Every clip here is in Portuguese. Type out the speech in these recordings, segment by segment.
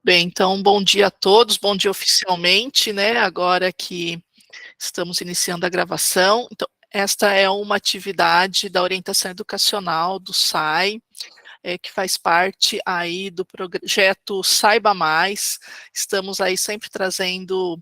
Bem, então, bom dia a todos, bom dia oficialmente, né? Agora que estamos iniciando a gravação. Então, esta é uma atividade da orientação educacional do SAI, que faz parte aí do projeto Saiba Mais. Estamos aí sempre trazendo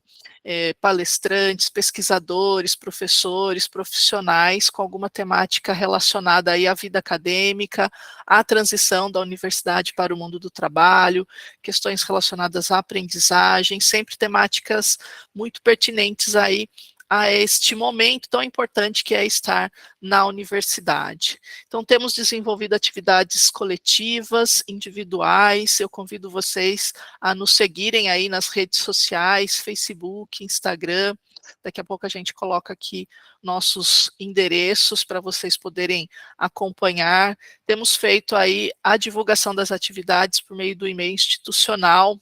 palestrantes, pesquisadores, professores, profissionais com alguma temática relacionada aí à vida acadêmica, à transição da universidade para o mundo do trabalho, questões relacionadas à aprendizagem, sempre temáticas muito pertinentes aí a este momento tão importante que é estar na universidade. Então, temos desenvolvido atividades coletivas, individuais. Eu convido vocês a nos seguirem aí nas redes sociais, Facebook, Instagram. Daqui a pouco a gente coloca aqui nossos endereços para vocês poderem acompanhar. Temos feito aí a divulgação das atividades por meio do e-mail institucional.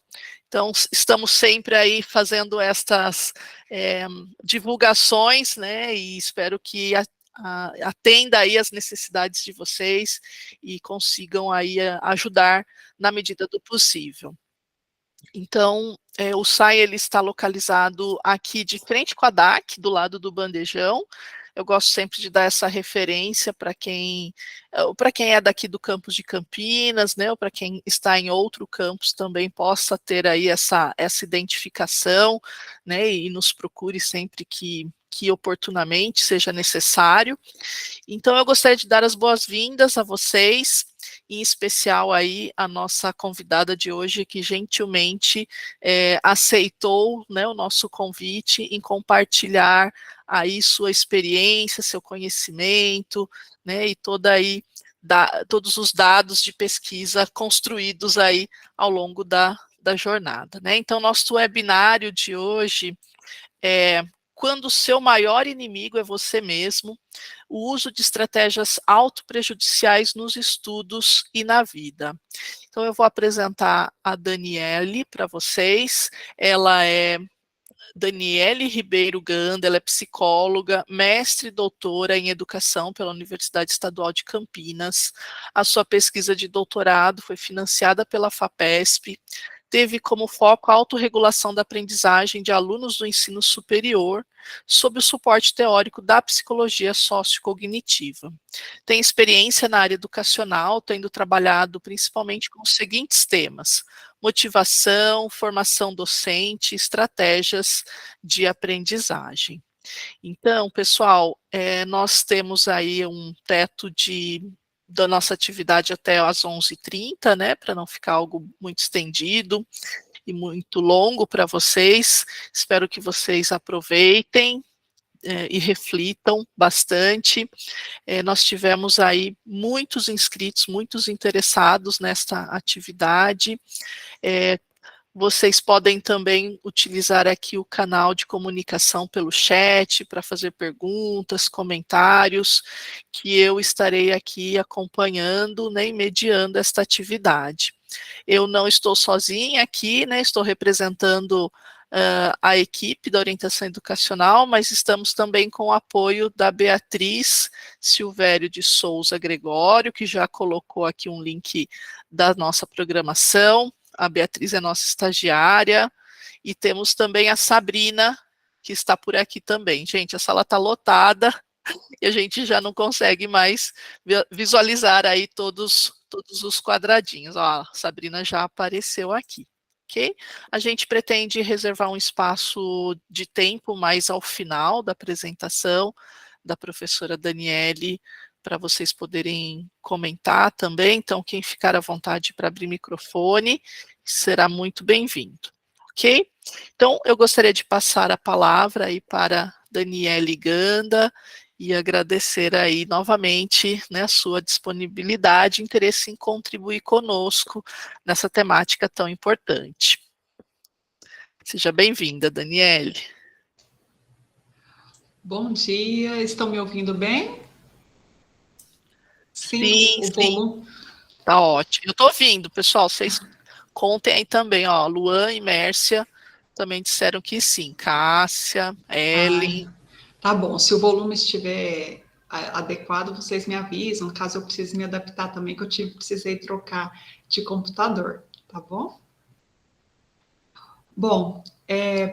Então, estamos sempre aí fazendo estas divulgações, né? E espero que atenda aí as necessidades de vocês e consigam aí ajudar na medida do possível. Então, o SAI ele está localizado aqui de frente com a DAC, do lado do bandejão. Eu gosto sempre de dar essa referência para quem é daqui do campus de Campinas, né, ou para quem está em outro campus também possa ter aí essa identificação, né, e nos procure sempre que oportunamente seja necessário. Então, eu gostaria de dar as boas-vindas a vocês, em especial aí a nossa convidada de hoje, que gentilmente aceitou, né, o nosso convite em compartilhar aí sua experiência, seu conhecimento, né, e todos os dados de pesquisa construídos aí ao longo da jornada, né. Então, nosso webinário de hoje é quando o seu maior inimigo é você mesmo, o uso de estratégias autoprejudiciais nos estudos e na vida. Então, eu vou apresentar a Daniele para vocês. Ela é Daniele Ribeiro Ganda, ela é psicóloga, mestre e doutora em educação pela Universidade Estadual de Campinas. A sua pesquisa de doutorado foi financiada pela FAPESP, teve como foco a autorregulação da aprendizagem de alunos do ensino superior, sob o suporte teórico da psicologia sociocognitiva. Tem experiência na área educacional, tendo trabalhado principalmente com os seguintes temas: motivação, formação docente, estratégias de aprendizagem. Então, pessoal, nós temos aí um teto da nossa atividade até às 11h30, né, para não ficar algo muito estendido e muito longo para vocês. Espero que vocês aproveitem e reflitam bastante. Nós tivemos aí muitos inscritos, muitos interessados nesta atividade. Vocês podem também utilizar aqui o canal de comunicação pelo chat para fazer perguntas, comentários, que eu estarei aqui acompanhando, né, e mediando esta atividade. Eu não estou sozinha aqui, né, estou representando a equipe da orientação educacional, mas estamos também com o apoio da Beatriz Silvério de Souza Gregório, que já colocou aqui um link da nossa programação. A Beatriz é nossa estagiária, e temos também a Sabrina, que está por aqui também. Gente, a sala está lotada, e a gente já não consegue mais visualizar aí todos os quadradinhos. Ó, a Sabrina já apareceu aqui, ok? A gente pretende reservar um espaço de tempo mais ao final da apresentação da professora Daniele, para vocês poderem comentar também. Então, quem ficar à vontade para abrir microfone, será muito bem-vindo, ok? Então, eu gostaria de passar a palavra aí para Daniele Ganda e agradecer aí novamente, né, a sua disponibilidade e interesse em contribuir conosco nessa temática tão importante. Seja bem-vinda, Daniele. Bom dia, estão me ouvindo bem? Sim, Sim, o sim, volume. tá ótimo. Eu estou ouvindo, pessoal, vocês contem aí também, ó, Luan e Mércia também disseram que sim, Cássia, Ai, Ellen. tá bom, se o volume estiver adequado, vocês me avisam, caso eu precise me adaptar também, que eu precisei trocar de computador, tá bom? Bom,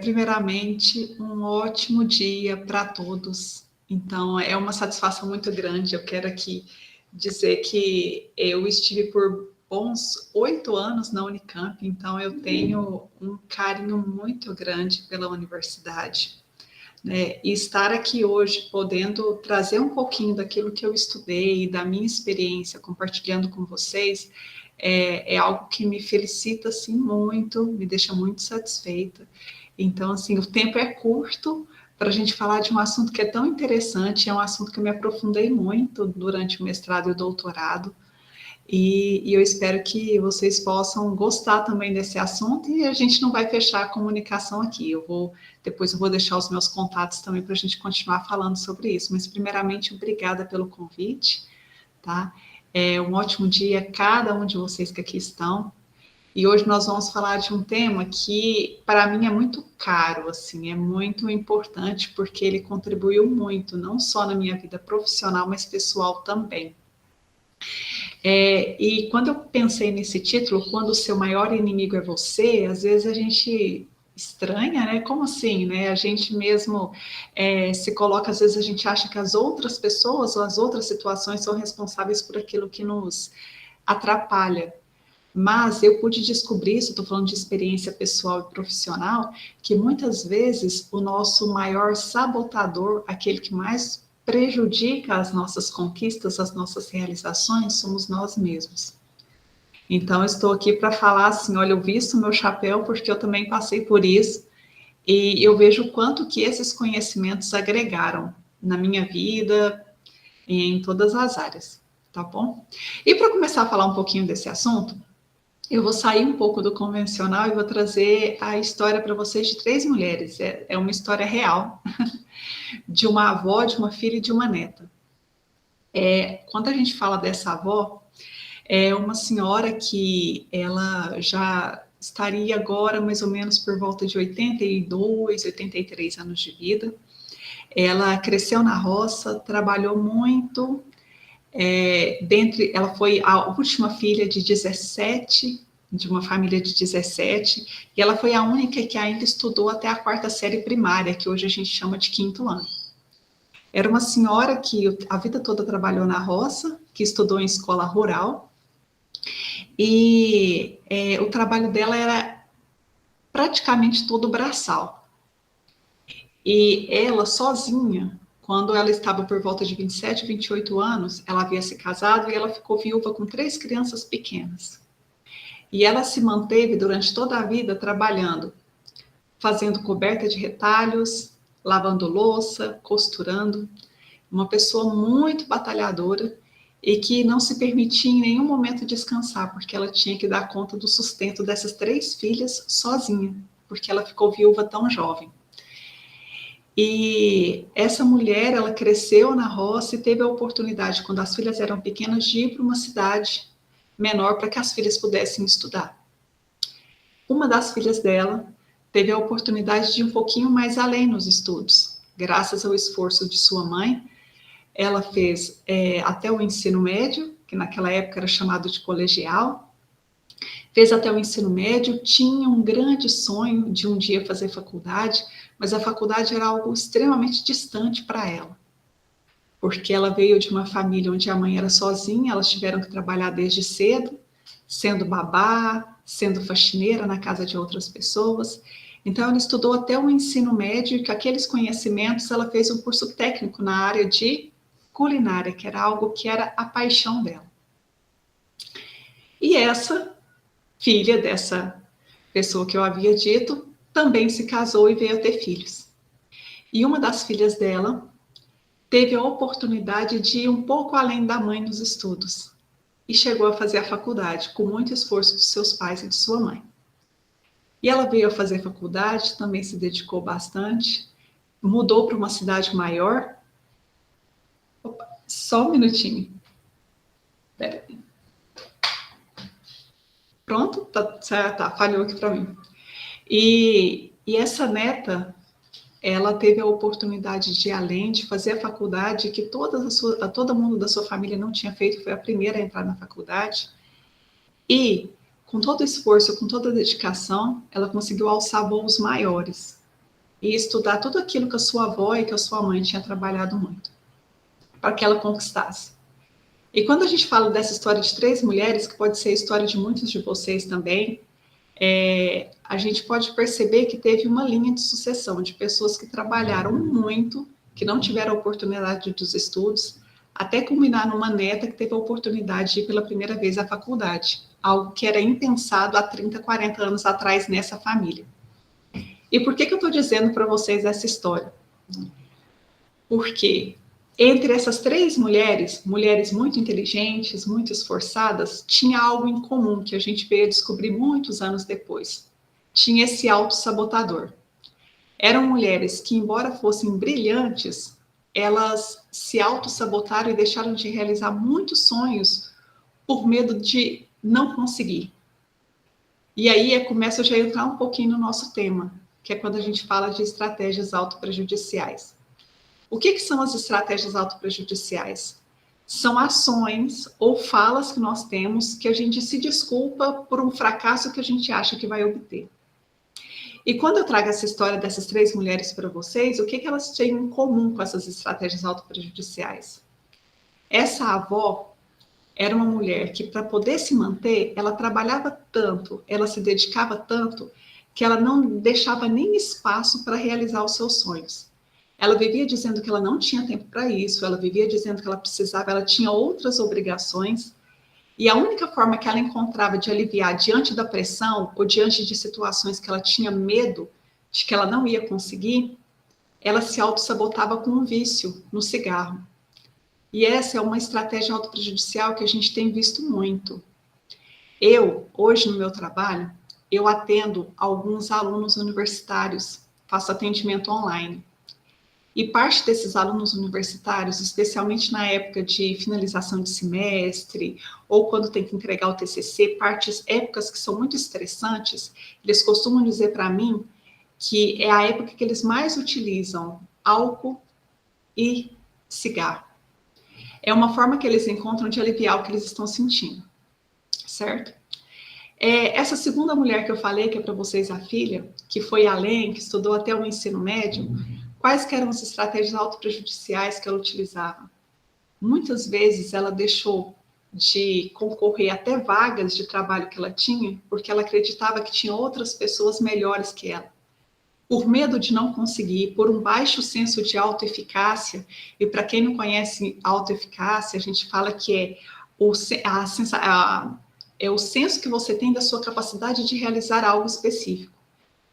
primeiramente, um ótimo dia para todos. Então, é uma satisfação muito grande. Eu quero aqui dizer que eu estive por bons 8 anos na Unicamp, então eu tenho um carinho muito grande pela universidade, né? E estar aqui hoje podendo trazer um pouquinho daquilo que eu estudei, da minha experiência, compartilhando com vocês, é algo que me felicita assim muito, me deixa muito satisfeita. Então, assim, o tempo é curto para a gente falar de um assunto que é tão interessante, é um assunto que eu me aprofundei muito durante o mestrado e o doutorado. E eu espero que vocês possam gostar também desse assunto e a gente não vai fechar a comunicação aqui. Depois eu vou deixar os meus contatos também para a gente continuar falando sobre isso. Mas primeiramente, obrigada pelo convite, tá? Um ótimo dia a cada um de vocês que aqui estão. E hoje nós vamos falar de um tema que para mim é muito caro, assim, é muito importante porque ele contribuiu muito, não só na minha vida profissional, mas pessoal também. E quando eu pensei nesse título, quando o seu maior inimigo é você, às vezes a gente estranha, né? Como assim, né? A gente mesmo se coloca, às vezes a gente acha que as outras pessoas ou as outras situações são responsáveis por aquilo que nos atrapalha. Mas eu pude descobrir, isso estou falando de experiência pessoal e profissional, que muitas vezes o nosso maior sabotador, aquele que mais prejudica as nossas conquistas, as nossas realizações, somos nós mesmos. Então, eu estou aqui para falar assim, olha, eu visto o meu chapéu porque eu também passei por isso e eu vejo o quanto que esses conhecimentos agregaram na minha vida e em todas as áreas, tá bom? E para começar a falar um pouquinho desse assunto, eu vou sair um pouco do convencional e vou trazer a história para vocês de 3 mulheres. É uma história real de uma avó, de uma filha e de uma neta. Quando a gente fala dessa avó, é uma senhora que ela já estaria agora mais ou menos por volta de 82, 83 anos de vida. Ela cresceu na roça, trabalhou muito. Ela foi a última filha de 17, de uma família de 17, e ela foi a única que ainda estudou até a 4ª série primária, que hoje a gente chama de 5º ano. Era uma senhora que a vida toda trabalhou na roça, que estudou em escola rural, e o trabalho dela era praticamente todo braçal. E ela sozinha, quando ela estava por volta de 27, 28 anos, ela havia se casado e ela ficou viúva com 3 crianças pequenas. E ela se manteve durante toda a vida trabalhando, fazendo coberta de retalhos, lavando louça, costurando. Uma pessoa muito batalhadora e que não se permitia em nenhum momento descansar, porque ela tinha que dar conta do sustento dessas 3 filhas sozinha, porque ela ficou viúva tão jovem. E essa mulher, ela cresceu na roça e teve a oportunidade, quando as filhas eram pequenas, de ir para uma cidade menor para que as filhas pudessem estudar. Uma das filhas dela teve a oportunidade de ir um pouquinho mais além nos estudos. Graças ao esforço de sua mãe, ela fez até o ensino médio, que naquela época era chamado de colegial, fez até o ensino médio, tinha um grande sonho de um dia fazer faculdade, mas a faculdade era algo extremamente distante para ela, porque ela veio de uma família onde a mãe era sozinha, elas tiveram que trabalhar desde cedo, sendo babá, sendo faxineira na casa de outras pessoas. Então, ela estudou até o ensino médio e com aqueles conhecimentos ela fez um curso técnico na área de culinária, que era algo que era a paixão dela. E essa filha dessa pessoa que eu havia dito também se casou e veio a ter filhos. E uma das filhas dela teve a oportunidade de ir um pouco além da mãe nos estudos e chegou a fazer a faculdade com muito esforço de seus pais e de sua mãe. E ela veio a fazer faculdade, também se dedicou bastante, mudou para uma cidade maior. Opa, só um minutinho. Pera aí. Pronto? Tá, falhou aqui para mim. E essa neta, ela teve a oportunidade de ir além, de fazer a faculdade que todo mundo da sua família não tinha feito, foi a primeira a entrar na faculdade. E com todo esforço, com toda dedicação, ela conseguiu alçar voos maiores e estudar tudo aquilo que a sua avó e que a sua mãe tinha trabalhado muito, para que ela conquistasse. E quando a gente fala dessa história de 3 mulheres, que pode ser a história de muitos de vocês também, a gente pode perceber que teve uma linha de sucessão de pessoas que trabalharam muito, que não tiveram a oportunidade dos estudos, até culminar numa neta que teve a oportunidade de ir pela primeira vez à faculdade, algo que era impensado há 30, 40 anos atrás nessa família. E por que eu estou dizendo para vocês essa história? Porque entre essas 3 mulheres, mulheres muito inteligentes, muito esforçadas, tinha algo em comum que a gente veio a descobrir muitos anos depois. Tinha esse autossabotador. Eram mulheres que, embora fossem brilhantes, elas se autossabotaram e deixaram de realizar muitos sonhos por medo de não conseguir. E aí começa já a entrar um pouquinho no nosso tema, que é quando a gente fala de estratégias autoprejudiciais. O que são as estratégias autoprejudiciais? São ações ou falas que nós temos que a gente se desculpa por um fracasso que a gente acha que vai obter. E quando eu trago essa história dessas 3 mulheres para vocês, o que elas têm em comum com essas estratégias autoprejudiciais? Essa avó era uma mulher que, para poder se manter, ela trabalhava tanto, ela se dedicava tanto, que ela não deixava nem espaço para realizar os seus sonhos. Ela vivia dizendo que ela não tinha tempo para isso, ela vivia dizendo que ela precisava, ela tinha outras obrigações, e a única forma que ela encontrava de aliviar diante da pressão ou diante de situações que ela tinha medo de que ela não ia conseguir, ela se autossabotava com um vício no cigarro. E essa é uma estratégia autoprejudicial que a gente tem visto muito. Eu, hoje no meu trabalho, eu atendo alguns alunos universitários, faço atendimento online. E parte desses alunos universitários, especialmente na época de finalização de semestre, ou quando tem que entregar o TCC, épocas que são muito estressantes, eles costumam dizer para mim que é a época que eles mais utilizam álcool e cigarro. É uma forma que eles encontram de aliviar o que eles estão sentindo, certo? Essa segunda mulher que eu falei, que é para vocês a filha, que foi além, que estudou até o ensino médio, quais que eram as estratégias autoprejudiciais que ela utilizava? Muitas vezes ela deixou de concorrer até vagas de trabalho que ela tinha, porque ela acreditava que tinha outras pessoas melhores que ela. Por medo de não conseguir, por um baixo senso de autoeficácia, e para quem não conhece autoeficácia, a gente fala que é o senso que você tem da sua capacidade de realizar algo específico.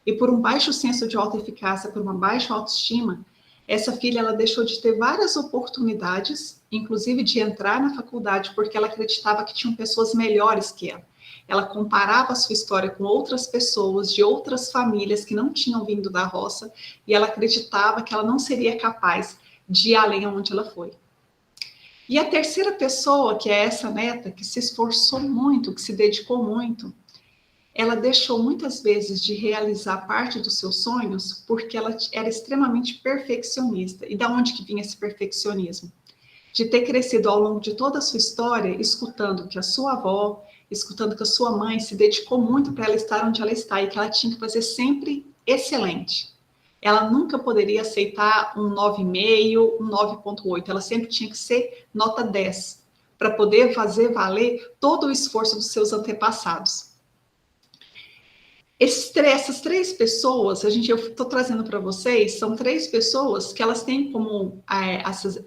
E por um baixo senso de autoeficácia, por uma baixa autoestima, essa filha ela deixou de ter várias oportunidades, inclusive de entrar na faculdade, porque ela acreditava que tinham pessoas melhores que ela. Ela comparava a sua história com outras pessoas de outras famílias que não tinham vindo da roça, e ela acreditava que ela não seria capaz de ir além aonde ela foi. E a terceira pessoa, que é essa neta, que se esforçou muito, que se dedicou muito, ela deixou muitas vezes de realizar parte dos seus sonhos porque ela era extremamente perfeccionista. E da onde que vinha esse perfeccionismo? De ter crescido ao longo de toda a sua história, escutando que a sua avó, escutando que a sua mãe se dedicou muito para ela estar onde ela está e que ela tinha que fazer sempre excelente. Ela nunca poderia aceitar um 9,5, um 9,8. Ela sempre tinha que ser nota 10, para poder fazer valer todo o esforço dos seus antepassados. Essas 3 pessoas, eu estou trazendo para vocês, são 3 pessoas que elas têm como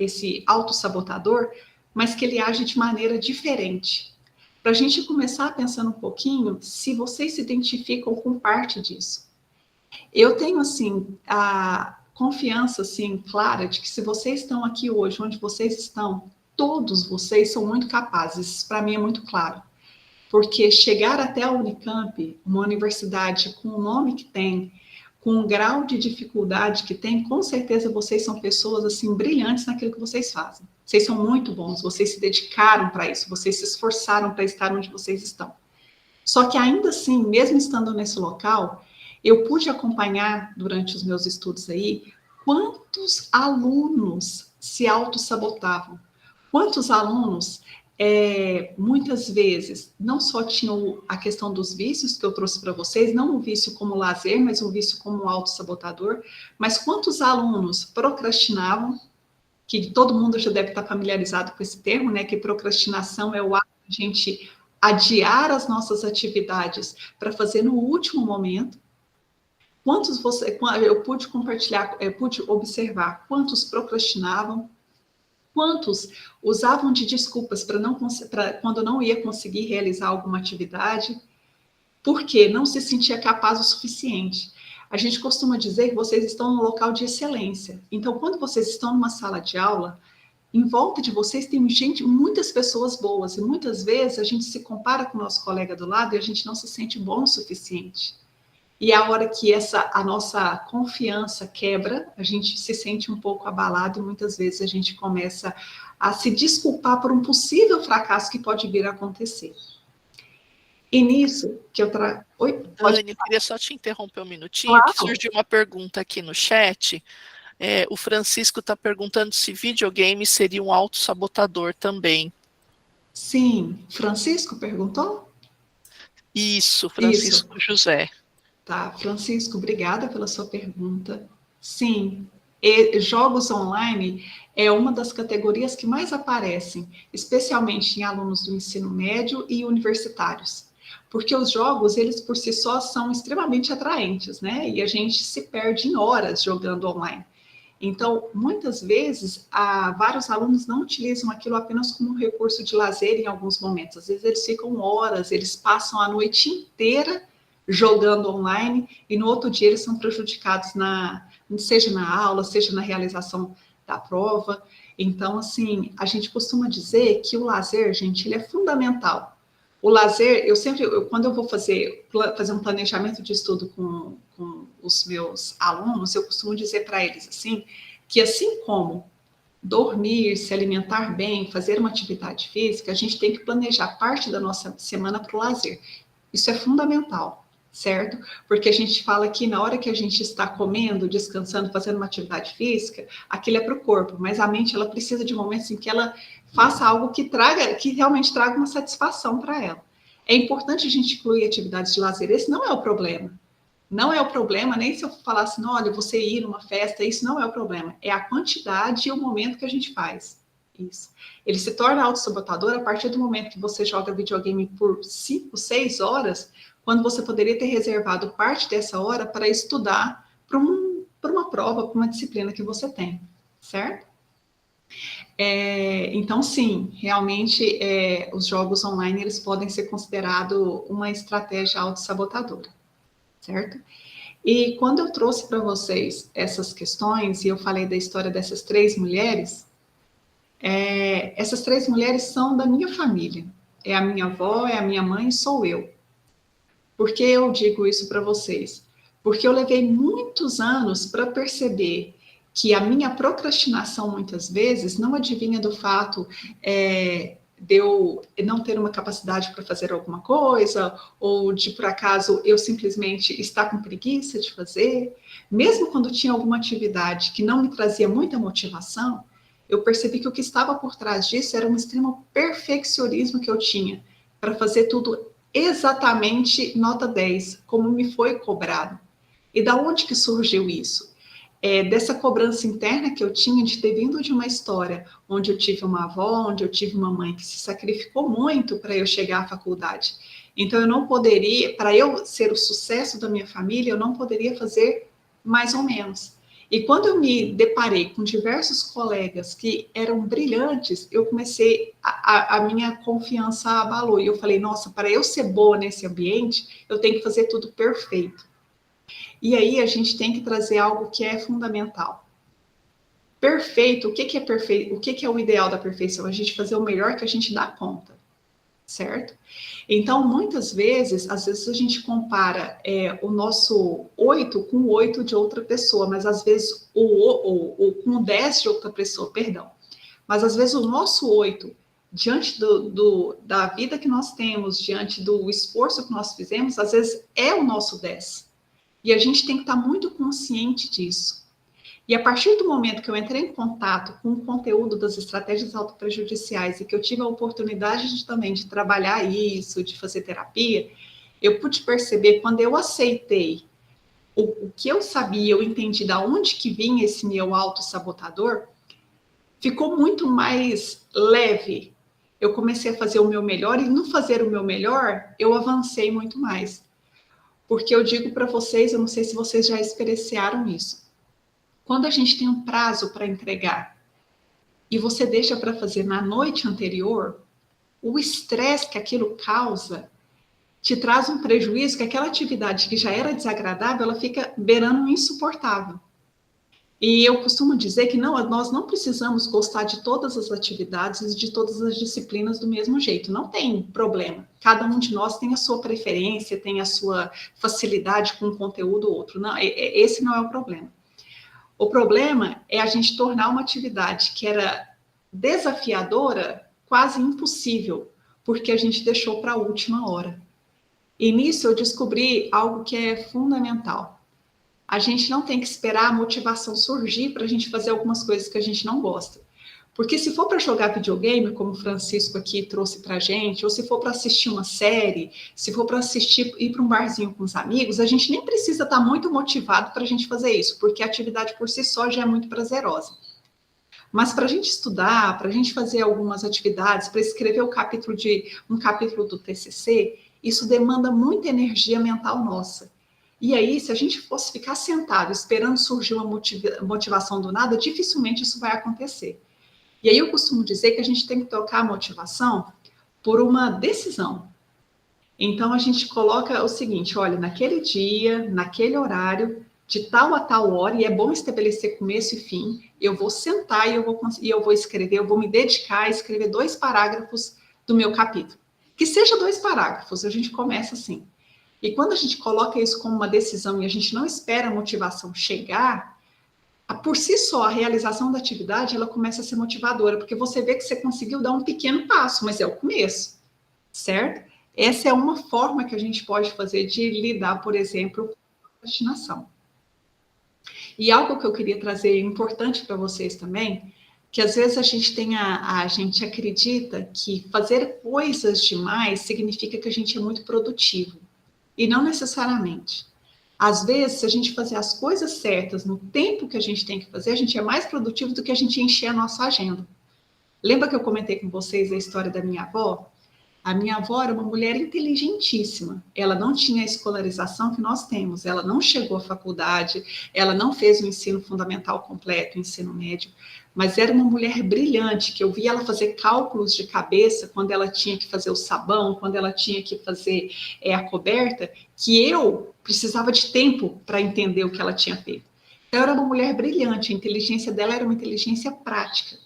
esse autossabotador, mas que ele age de maneira diferente. Para a gente começar pensando um pouquinho, se vocês se identificam com parte disso. Eu tenho, assim, a confiança, assim, clara de que se vocês estão aqui hoje, onde vocês estão, todos vocês são muito capazes, para mim é muito claro. Porque chegar até a Unicamp, uma universidade com o nome que tem, com o grau de dificuldade que tem, com certeza vocês são pessoas assim brilhantes naquilo que vocês fazem. Vocês são muito bons, vocês se dedicaram para isso, vocês se esforçaram para estar onde vocês estão. Só que ainda assim, mesmo estando nesse local, eu pude acompanhar durante os meus estudos aí quantos alunos se autossabotavam, quantos alunos muitas vezes, não só tinha a questão dos vícios que eu trouxe para vocês, não um vício como lazer, mas um vício como autossabotador, mas quantos alunos procrastinavam, que todo mundo já deve estar familiarizado com esse termo, né, que procrastinação é o ato de a gente adiar as nossas atividades para fazer no último momento. Eu pude compartilhar, pude observar quantos procrastinavam, quantos usavam de desculpas quando não ia conseguir realizar alguma atividade, porque não se sentia capaz o suficiente. A gente costuma dizer que vocês estão num local de excelência. Então, quando vocês estão numa sala de aula, em volta de vocês tem muitas pessoas boas, e muitas vezes a gente se compara com o nosso colega do lado e a gente não se sente bom o suficiente. E a hora que a nossa confiança quebra, a gente se sente um pouco abalado e muitas vezes a gente começa a se desculpar por um possível fracasso que pode vir a acontecer. E nisso que eu trago... Oi? Dani, eu queria só te interromper um minutinho, Claro. Que surgiu uma pergunta aqui no chat. O Francisco está perguntando se videogame seria um autossabotador também. Sim. Francisco perguntou? Isso, Francisco José. Tá, Francisco, obrigada pela sua pergunta. Sim, jogos online é uma das categorias que mais aparecem, especialmente em alunos do ensino médio e universitários. Porque os jogos, eles por si só são extremamente atraentes, né? E a gente se perde em horas jogando online. Então, muitas vezes, vários alunos não utilizam aquilo apenas como um recurso de lazer em alguns momentos. Às vezes eles ficam horas, eles passam a noite inteira jogando online e no outro dia eles são prejudicados seja na aula, seja na realização da prova. Então, assim, a gente costuma dizer que o lazer, gente, ele é fundamental. O lazer, quando eu vou fazer um planejamento de estudo com os meus alunos, eu costumo dizer para eles assim, que assim como dormir, se alimentar bem, fazer uma atividade física, a gente tem que planejar parte da nossa semana para o lazer. Isso é fundamental, certo? Porque a gente fala que na hora que a gente está comendo, descansando, fazendo uma atividade física, aquilo é para o corpo, mas a mente ela precisa de momentos em que ela faça algo que realmente traga uma satisfação para ela. É importante a gente incluir atividades de lazer, esse não é o problema. Não é o problema, nem se eu falar assim, olha, você ir numa festa, isso não é o problema. É a quantidade e o momento que a gente faz. Isso. Ele se torna autossabotador a partir do momento que você joga videogame por 5, 6 horas, quando você poderia ter reservado parte dessa hora para estudar para uma prova, para uma disciplina que você tem, certo? Então, sim, realmente os jogos online eles podem ser considerados uma estratégia autossabotadora, certo? E quando eu trouxe para vocês essas questões, e eu falei da história dessas 3 mulheres, essas 3 mulheres são da minha família. É a minha avó, é a minha mãe e sou eu. Por que eu digo isso para vocês? Porque eu levei muitos anos para perceber que a minha procrastinação, muitas vezes, não adivinha do fato de eu não ter uma capacidade para fazer alguma coisa, ou de, por acaso, eu simplesmente estar com preguiça de fazer. Mesmo quando tinha alguma atividade que não me trazia muita motivação, eu percebi que o que estava por trás disso era um extremo perfeccionismo que eu tinha para fazer tudo exatamente nota 10, como me foi cobrado. E da onde que surgiu isso? Dessa cobrança interna que eu tinha de ter vindo de uma história onde eu tive uma avó, onde eu tive uma mãe que se sacrificou muito para eu chegar à faculdade. Então, eu não poderia, para eu ser o sucesso da minha família, eu não poderia fazer mais ou menos. E quando eu me deparei com diversos colegas que eram brilhantes, eu comecei, a minha confiança abalou. E eu falei, nossa, para eu ser boa nesse ambiente, eu tenho que fazer tudo perfeito. E aí a gente tem que trazer algo que é fundamental. Perfeito, o que é perfeito? O que é o ideal da perfeição? A gente fazer o melhor que a gente dá conta, certo? Então, muitas vezes, às vezes a gente compara o nosso 8 com o 8 de outra pessoa, mas às vezes com o 10 de outra pessoa, perdão. Mas às vezes o nosso 8, diante da vida que nós temos, diante do esforço que nós fizemos, às vezes é o nosso 10. E a gente tem que estar muito consciente disso. E a partir do momento que eu entrei em contato com o conteúdo das estratégias autoprejudiciais e que eu tive a oportunidade também de trabalhar isso, de fazer terapia, eu pude perceber, quando eu aceitei o que eu sabia, eu entendi de onde que vinha esse meu autossabotador, ficou muito mais leve. Eu comecei a fazer o meu melhor, e no fazer o meu melhor, eu avancei muito mais. Porque eu digo para vocês, eu não sei se vocês já experienciaram isso. Quando a gente tem um prazo para entregar e você deixa para fazer na noite anterior, o estresse que aquilo causa te traz um prejuízo, que aquela atividade que já era desagradável, ela fica beirando um insuportável. E eu costumo dizer que não, nós não precisamos gostar de todas as atividades e de todas as disciplinas do mesmo jeito. Não tem problema. Cada um de nós tem a sua preferência, tem a sua facilidade com um conteúdo ou outro. Não, esse não é o problema. O problema é a gente tornar uma atividade que era desafiadora quase impossível, porque a gente deixou para a última hora. E nisso eu descobri algo que é fundamental. A gente não tem que esperar a motivação surgir para a gente fazer algumas coisas que a gente não gosta. Porque se for para jogar videogame, como o Francisco aqui trouxe para a gente, ou se for para assistir uma série, se for para assistir, ir para um barzinho com os amigos, a gente nem precisa estar muito motivado para a gente fazer isso, porque a atividade por si só já é muito prazerosa. Mas para a gente estudar, para a gente fazer algumas atividades, para escrever um capítulo do TCC, isso demanda muita energia mental nossa. E aí, se a gente fosse ficar sentado esperando surgir uma motivação do nada, dificilmente isso vai acontecer. E aí eu costumo dizer que a gente tem que tocar a motivação por uma decisão. Então a gente coloca o seguinte, olha, naquele dia, naquele horário, de tal a tal hora, e é bom estabelecer começo e fim, eu vou sentar e eu vou escrever, eu vou me dedicar a escrever 2 parágrafos do meu capítulo. Que seja 2 parágrafos, a gente começa assim. E quando a gente coloca isso como uma decisão e a gente não espera a motivação chegar, por si só, a realização da atividade, ela começa a ser motivadora, porque você vê que você conseguiu dar um pequeno passo, mas é o começo, certo? Essa é uma forma que a gente pode fazer de lidar, por exemplo, com a procrastinação. E algo que eu queria trazer importante para vocês também, que às vezes a gente acredita que fazer coisas demais significa que a gente é muito produtivo. E não necessariamente. Às vezes, se a gente fazer as coisas certas no tempo que a gente tem que fazer, a gente é mais produtivo do que a gente encher a nossa agenda. Lembra que eu comentei com vocês a história da minha avó? A minha avó era uma mulher inteligentíssima. Ela não tinha a escolarização que nós temos. Ela não chegou à faculdade, ela não fez o ensino fundamental completo, o ensino médio, mas era uma mulher brilhante, que eu via ela fazer cálculos de cabeça quando ela tinha que fazer o sabão, quando ela tinha que fazer a coberta, que eu precisava de tempo para entender o que ela tinha feito. Então, era uma mulher brilhante, a inteligência dela era uma inteligência prática.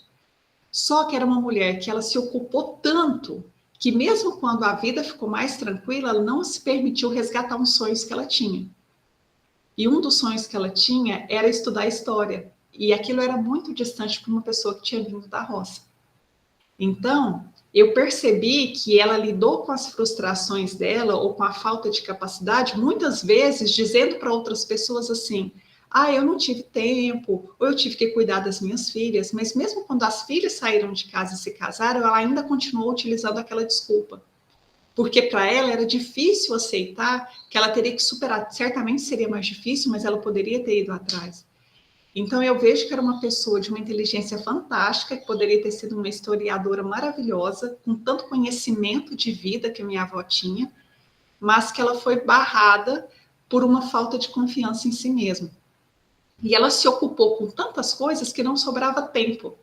Só que era uma mulher que ela se ocupou tanto que mesmo quando a vida ficou mais tranquila, ela não se permitiu resgatar uns sonhos que ela tinha. E um dos sonhos que ela tinha era estudar história. E aquilo era muito distante para uma pessoa que tinha vindo da roça. Então, eu percebi que ela lidou com as frustrações dela ou com a falta de capacidade, muitas vezes dizendo para outras pessoas assim: eu não tive tempo, ou eu tive que cuidar das minhas filhas, mas mesmo quando as filhas saíram de casa e se casaram, ela ainda continuou utilizando aquela desculpa. Porque para ela era difícil aceitar que ela teria que superar. Certamente seria mais difícil, mas ela poderia ter ido atrás. Então eu vejo que era uma pessoa de uma inteligência fantástica, que poderia ter sido uma historiadora maravilhosa, com tanto conhecimento de vida que a minha avó tinha, mas que ela foi barrada por uma falta de confiança em si mesma. E ela se ocupou com tantas coisas que não sobrava tempo.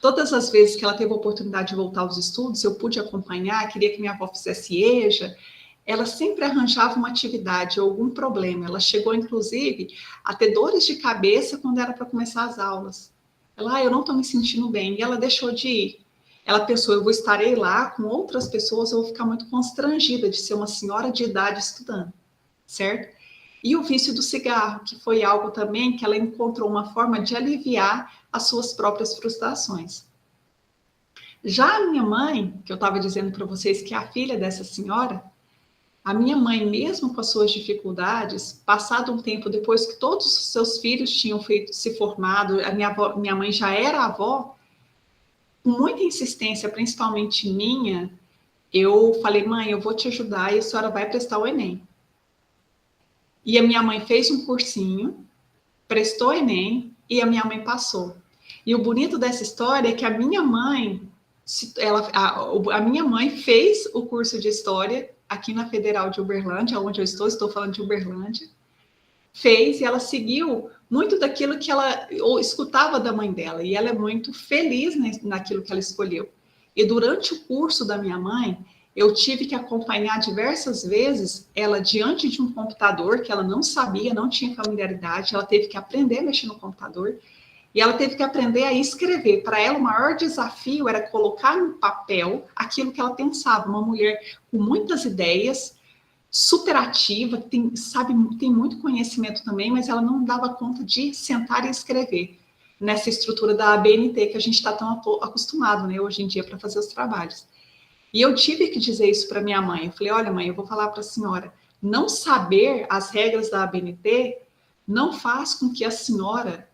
Todas as vezes que ela teve a oportunidade de voltar aos estudos, eu pude acompanhar, queria que minha avó fizesse EJA, ela sempre arranjava uma atividade ou algum problema. Ela chegou, inclusive, a ter dores de cabeça quando era para começar as aulas. Ela, eu não estou me sentindo bem. E ela deixou de ir. Ela pensou, eu estarei lá com outras pessoas, eu vou ficar muito constrangida de ser uma senhora de idade estudando, certo? E o vício do cigarro, que foi algo também que ela encontrou uma forma de aliviar as suas próprias frustrações. Já a minha mãe, que eu estava dizendo para vocês que é a filha dessa senhora, A minha mãe, mesmo com as suas dificuldades, passado um tempo depois que todos os seus filhos tinham se formado, minha mãe já era avó, com muita insistência, principalmente minha, eu falei, mãe, eu vou te ajudar e a senhora vai prestar o Enem. E a minha mãe fez um cursinho, prestou o Enem e a minha mãe passou. E o bonito dessa história é que a minha mãe, a minha mãe fez o curso de História aqui na Federal de Uberlândia, onde eu estou falando de Uberlândia, fez e ela seguiu muito daquilo que ela escutava da mãe dela, e ela é muito feliz naquilo que ela escolheu. E durante o curso da minha mãe, eu tive que acompanhar diversas vezes ela diante de um computador que ela não sabia, não tinha familiaridade, ela teve que aprender a mexer no computador, e ela teve que aprender a escrever. Para ela, o maior desafio era colocar no papel aquilo que ela pensava. Uma mulher com muitas ideias, super ativa, tem muito conhecimento também, mas ela não dava conta de sentar e escrever nessa estrutura da ABNT que a gente está tão acostumado, né, hoje em dia, para fazer os trabalhos. E eu tive que dizer isso para minha mãe. Eu falei, olha, mãe, eu vou falar para a senhora, não saber as regras da ABNT não faz com que a senhora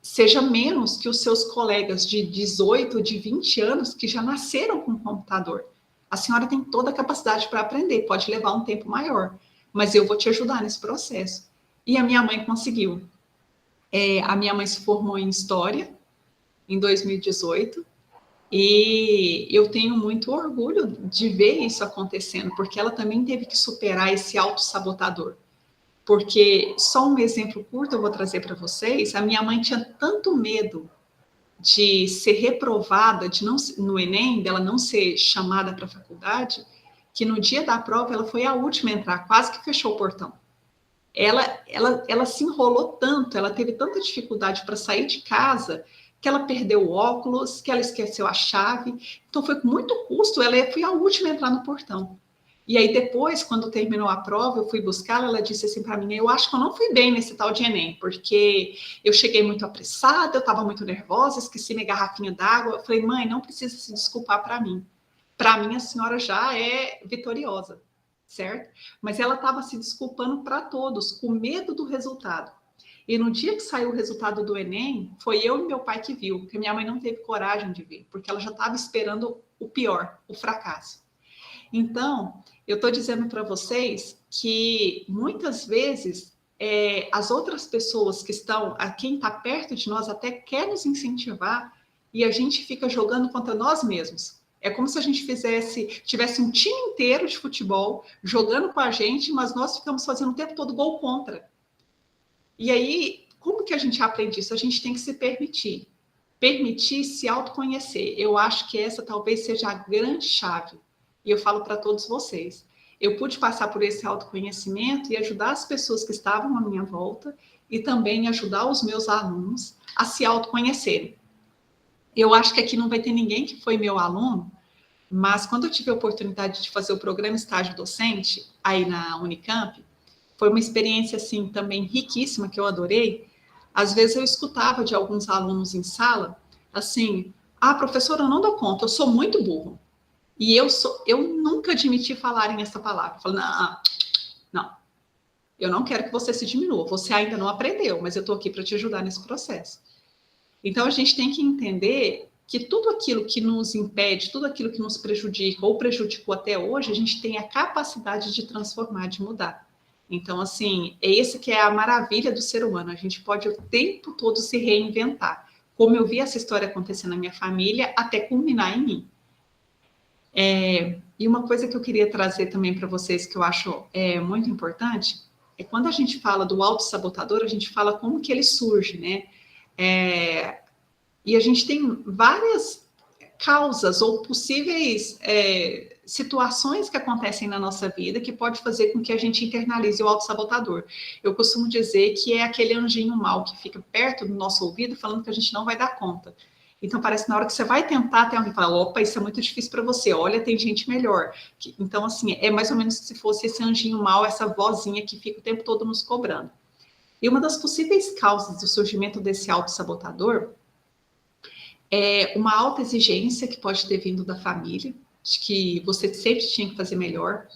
seja menos que os seus colegas de 18, de 20 anos que já nasceram com computador. A senhora tem toda a capacidade para aprender, pode levar um tempo maior, mas eu vou te ajudar nesse processo. E a minha mãe conseguiu. A minha mãe se formou em História em 2018, e eu tenho muito orgulho de ver isso acontecendo, porque ela também teve que superar esse autossabotador. Porque, só um exemplo curto eu vou trazer para vocês, a minha mãe tinha tanto medo de ser reprovada, no Enem, dela não ser chamada para a faculdade, que no dia da prova ela foi a última a entrar, quase que fechou o portão. Ela se enrolou tanto, ela teve tanta dificuldade para sair de casa, que ela perdeu o óculos, que ela esqueceu a chave. Então, foi com muito custo, ela foi a última a entrar no portão. E aí, depois, quando terminou a prova, eu fui buscá-la, ela disse assim para mim, eu acho que eu não fui bem nesse tal de Enem, porque eu cheguei muito apressada, eu estava muito nervosa, esqueci minha garrafinha d'água. Eu falei, mãe, não precisa se desculpar para mim. Para mim, a senhora já é vitoriosa, certo? Mas ela estava se desculpando para todos, com medo do resultado. E no dia que saiu o resultado do Enem, foi eu e meu pai que viu, porque minha mãe não teve coragem de ver, porque ela já estava esperando o pior, o fracasso. Então, eu estou dizendo para vocês que muitas vezes as outras pessoas que estão, quem está perto de nós até quer nos incentivar e a gente fica jogando contra nós mesmos. É como se a gente tivesse um time inteiro de futebol jogando com a gente, mas nós ficamos fazendo o tempo todo gol contra. E aí, como que a gente aprende isso? A gente tem que se permitir. Permitir se autoconhecer. Eu acho que essa talvez seja a grande chave. E eu falo para todos vocês. Eu pude passar por esse autoconhecimento e ajudar as pessoas que estavam à minha volta e também ajudar os meus alunos a se autoconhecerem. Eu acho que aqui não vai ter ninguém que foi meu aluno, mas quando eu tive a oportunidade de fazer o programa estágio docente aí na Unicamp, foi uma experiência assim também riquíssima que eu adorei. Às vezes eu escutava de alguns alunos em sala assim: "Ah, professora, eu não dou conta, eu sou muito burro". E eu nunca admiti falarem essa palavra. Eu falei: "Não, eu não quero que você se diminua. Você ainda não aprendeu, mas eu estou aqui para te ajudar nesse processo". Então a gente tem que entender que tudo aquilo que nos impede, tudo aquilo que nos prejudica ou prejudicou até hoje, a gente tem a capacidade de transformar, de mudar. Então, assim, é esse que é a maravilha do ser humano. A gente pode o tempo todo se reinventar. Como eu vi essa história acontecer na minha família, até culminar em mim. E uma coisa que eu queria trazer também para vocês, que eu acho muito importante, é quando a gente fala do autossabotador, a gente fala como que ele surge, né? E a gente tem várias causas ou possíveis situações que acontecem na nossa vida que pode fazer com que a gente internalize o autossabotador. Eu costumo dizer que é aquele anjinho mau que fica perto do nosso ouvido falando que a gente não vai dar conta. Então, parece que na hora que você vai tentar, tem alguém que fala, opa, isso é muito difícil para você, olha, tem gente melhor. Então, assim, é mais ou menos se fosse esse anjinho mau, essa vozinha que fica o tempo todo nos cobrando. E uma das possíveis causas do surgimento desse autossabotador é uma alta exigência que pode ter vindo da família, de que você sempre tinha que fazer melhor.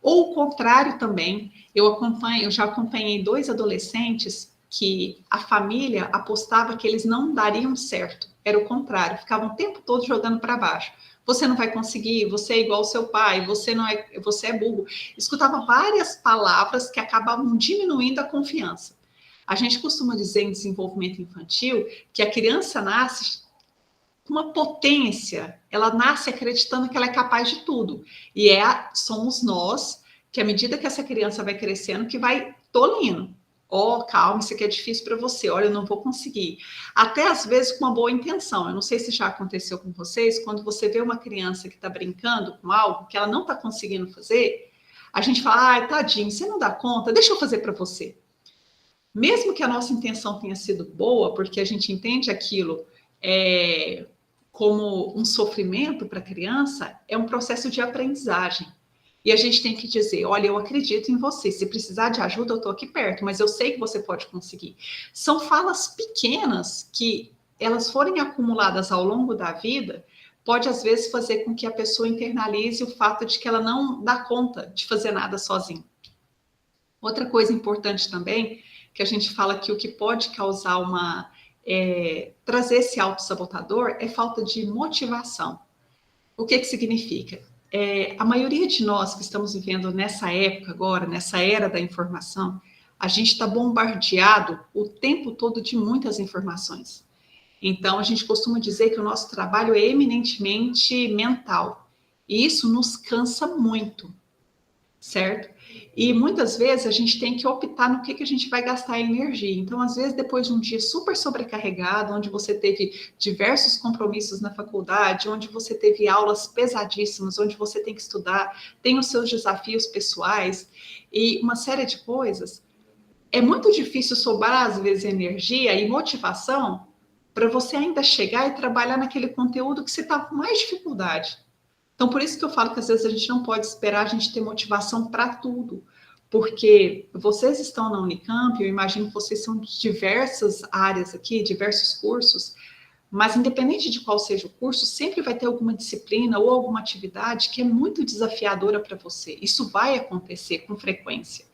Ou o contrário também, eu já acompanhei 2 adolescentes que a família apostava que eles não dariam certo. Era o contrário, ficavam o tempo todo jogando para baixo. Você não vai conseguir, você é igual ao seu pai, você é burro. Escutava várias palavras que acabavam diminuindo a confiança. A gente costuma dizer em desenvolvimento infantil que a criança nasce com uma potência, ela nasce acreditando que ela é capaz de tudo. E somos nós que, à medida que essa criança vai crescendo, que vai tolindo. Calma, isso aqui é difícil para você. Olha, eu não vou conseguir. Até às vezes com uma boa intenção. Eu não sei se já aconteceu com vocês, quando você vê uma criança que está brincando com algo que ela não está conseguindo fazer, a gente fala, ai, tadinho, você não dá conta, deixa eu fazer para você. Mesmo que a nossa intenção tenha sido boa, porque a gente entende aquilo como um sofrimento para a criança, é um processo de aprendizagem. E a gente tem que dizer, olha, eu acredito em você, se precisar de ajuda, eu estou aqui perto, mas eu sei que você pode conseguir. São falas pequenas que, elas forem acumuladas ao longo da vida, pode às vezes fazer com que a pessoa internalize o fato de que ela não dá conta de fazer nada sozinha. Outra coisa importante também, que a gente fala que o que pode causar trazer esse autossabotador é falta de motivação. O que significa? A maioria de nós que estamos vivendo nessa época agora, nessa era da informação, a gente está bombardeado o tempo todo de muitas informações. Então, a gente costuma dizer que o nosso trabalho é eminentemente mental. E isso nos cansa muito, certo? E muitas vezes a gente tem que optar no que a gente vai gastar energia. Então, às vezes, depois de um dia super sobrecarregado, onde você teve diversos compromissos na faculdade, onde você teve aulas pesadíssimas, onde você tem que estudar, tem os seus desafios pessoais e uma série de coisas, é muito difícil sobrar, às vezes, energia e motivação para você ainda chegar e trabalhar naquele conteúdo que você está com mais dificuldade. Então, por isso que eu falo que às vezes a gente não pode esperar a gente ter motivação para tudo, porque vocês estão na Unicamp, eu imagino que vocês são de diversas áreas aqui, diversos cursos, mas independente de qual seja o curso, sempre vai ter alguma disciplina ou alguma atividade que é muito desafiadora para você. Isso vai acontecer com frequência.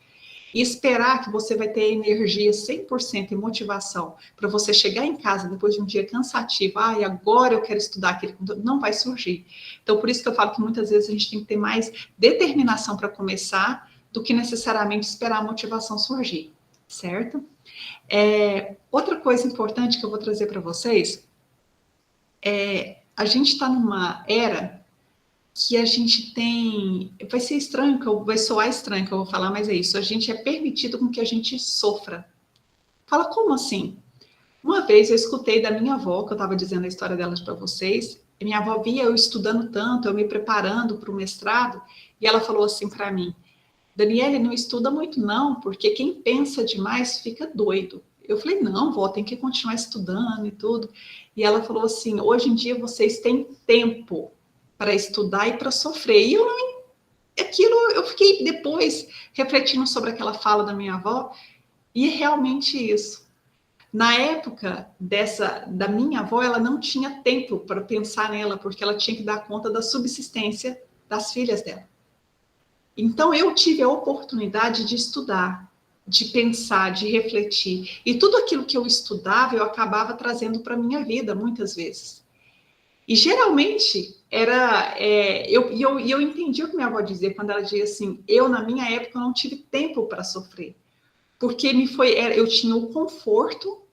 E esperar que você vai ter energia 100% e motivação para você chegar em casa depois de um dia cansativo, e agora eu quero estudar aquele conteúdo, não vai surgir. Então, por isso que eu falo que muitas vezes a gente tem que ter mais determinação para começar do que necessariamente esperar a motivação surgir, certo? Outra coisa importante que eu vou trazer para vocês a gente está numa era que a gente tem, vai ser estranho, vai soar estranho que eu vou falar, mas é isso, a gente é permitido com que a gente sofra. Fala, como assim? Uma vez eu escutei da minha avó, que eu estava dizendo a história delas para vocês, e minha avó via eu estudando tanto, eu me preparando para o mestrado, e ela falou assim para mim, Daniele, não estuda muito não, porque quem pensa demais fica doido. Eu falei, não, vó, tem que continuar estudando e tudo. E ela falou assim, hoje em dia vocês têm tempo para estudar e para sofrer. E eu fiquei depois refletindo sobre aquela fala da minha avó, e é realmente isso. Na época da minha avó, ela não tinha tempo para pensar nela, porque ela tinha que dar conta da subsistência das filhas dela. Então, eu tive a oportunidade de estudar, de pensar, de refletir. E tudo aquilo que eu estudava, eu acabava trazendo para a minha vida, muitas vezes. E geralmente eu entendi o que minha avó dizia quando ela dizia assim: eu, na minha época, não tive tempo para sofrer. Porque eu tinha o conforto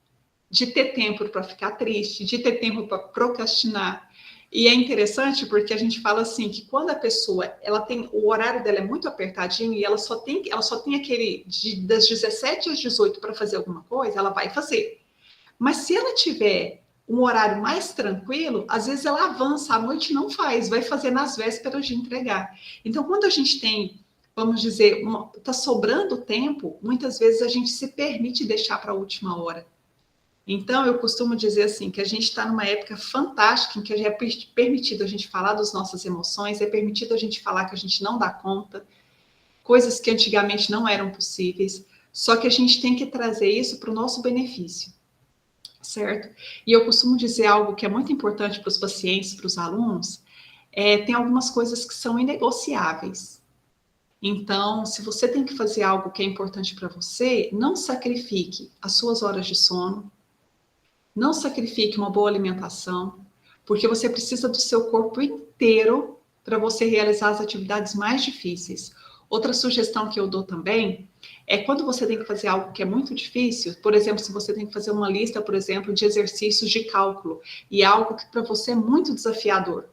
de ter tempo para ficar triste, de ter tempo para procrastinar. E é interessante porque a gente fala assim que quando a pessoa o horário dela é muito apertadinho e ela só tem aquele das 17 às 18 para fazer alguma coisa, ela vai fazer. Mas se ela tiver um horário mais tranquilo, às vezes ela avança, à noite não faz, vai fazer nas vésperas de entregar. Então, quando a gente tem, vamos dizer, está sobrando tempo, muitas vezes a gente se permite deixar para a última hora. Então, eu costumo dizer assim, que a gente está numa época fantástica em que é permitido a gente falar das nossas emoções, é permitido a gente falar que a gente não dá conta, coisas que antigamente não eram possíveis, só que a gente tem que trazer isso para o nosso benefício, certo? E eu costumo dizer algo que é muito importante para os pacientes, para os alunos, tem algumas coisas que são inegociáveis. Então, se você tem que fazer algo que é importante para você, não sacrifique as suas horas de sono, não sacrifique uma boa alimentação, porque você precisa do seu corpo inteiro para você realizar as atividades mais difíceis. Outra sugestão que eu dou também é quando você tem que fazer algo que é muito difícil, por exemplo, se você tem que fazer uma lista, por exemplo, de exercícios de cálculo, e é algo que para você é muito desafiador.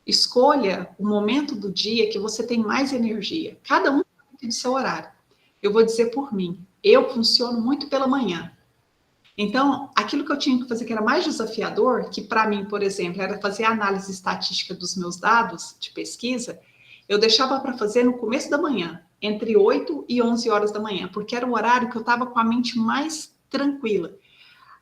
Escolha o momento do dia que você tem mais energia. Cada um tem o seu horário. Eu vou dizer por mim, eu funciono muito pela manhã. Então, aquilo que eu tinha que fazer que era mais desafiador, que para mim, por exemplo, era fazer a análise estatística dos meus dados de pesquisa, eu deixava para fazer no começo da manhã, entre 8 e 11 horas da manhã, porque era o horário que eu estava com a mente mais tranquila.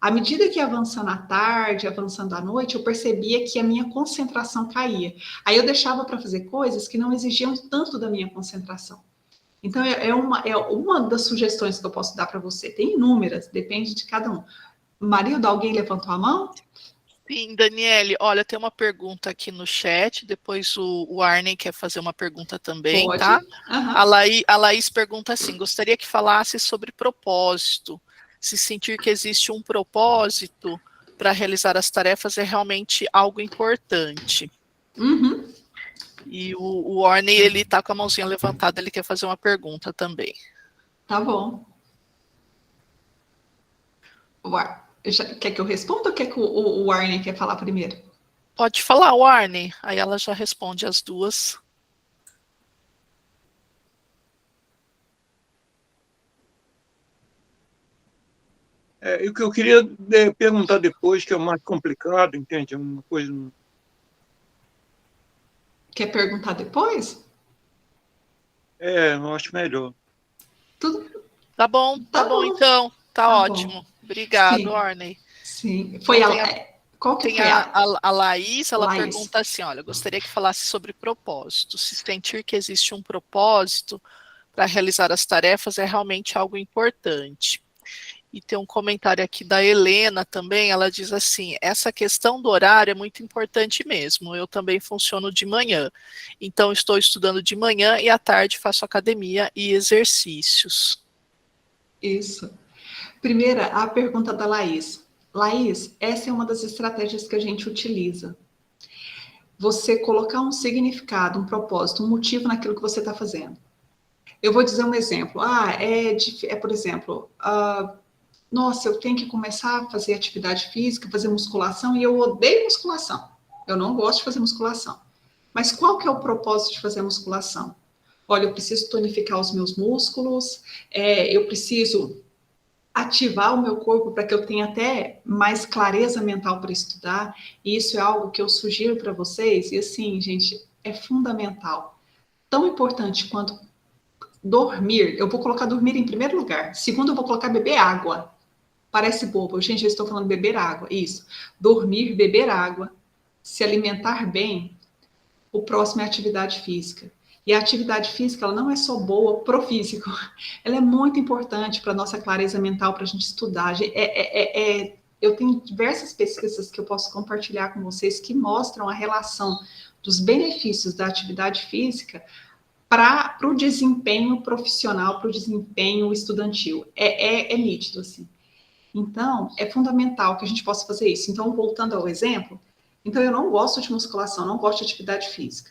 À medida que ia avançando a tarde, avançando a noite, eu percebia que a minha concentração caía. Aí eu deixava para fazer coisas que não exigiam tanto da minha concentração. Então, é uma das sugestões que eu posso dar para você. Tem inúmeras, depende de cada um. Marilda, alguém levantou a mão? Sim, Daniele, olha, tem uma pergunta aqui no chat, depois o Arney quer fazer uma pergunta também, Pode. tá? Uhum. A Laís pergunta assim, gostaria que falasse sobre propósito, se sentir que existe um propósito para realizar as tarefas é realmente algo importante. Uhum. E o Arney, ele tá com a mãozinha levantada, ele quer fazer uma pergunta também. Tá bom. Quer que eu responda ou quer que o Arne quer falar primeiro? Pode falar, o Arney, aí ela já responde as duas. O que eu queria perguntar depois, que é mais complicado, entende? É uma coisa. Quer perguntar depois? Eu acho melhor. Tudo Tá tá bom bom. então, tá Tá ótimo. bom. Obrigado, Sim, Arney. sim. Então Qual que tem foi a a Laís, ela Laís? pergunta assim, olha, gostaria que falasse sobre propósito. Se sentir que existe um propósito para realizar as tarefas é realmente algo importante. E tem um comentário aqui da Helena também, ela diz assim, essa questão do horário é muito importante mesmo, eu também funciono de manhã, então estou estudando de manhã e à tarde faço academia e exercícios. Isso. Primeira, a pergunta da Laís. Laís, essa é uma das estratégias que a gente utiliza. Você colocar um significado, um propósito, um motivo naquilo que você está fazendo. Eu vou dizer um exemplo. Por exemplo, nossa, eu tenho que começar a fazer atividade física, fazer musculação, e eu odeio musculação. Eu não gosto de fazer musculação. Mas qual que é o propósito de fazer musculação? Olha, eu preciso tonificar os meus músculos, eu preciso ativar o meu corpo para que eu tenha até mais clareza mental para estudar. E isso é algo que eu sugiro para vocês. E assim, gente, é fundamental. Tão importante quanto dormir. Eu vou colocar dormir em primeiro lugar. Segundo, eu vou colocar beber água. Parece bobo. Gente, eu estou falando beber água. Isso. Dormir, beber água, se alimentar bem. O próximo é a atividade física. E a atividade física, ela não é só boa pro físico, ela é muito importante para a nossa clareza mental, para a gente estudar. Eu tenho diversas pesquisas que eu posso compartilhar com vocês que mostram a relação dos benefícios da atividade física para o desempenho profissional, para o desempenho estudantil. É nítido, assim. Então, é fundamental que a gente possa fazer isso. Então, voltando ao exemplo, então eu não gosto de musculação, não gosto de atividade física.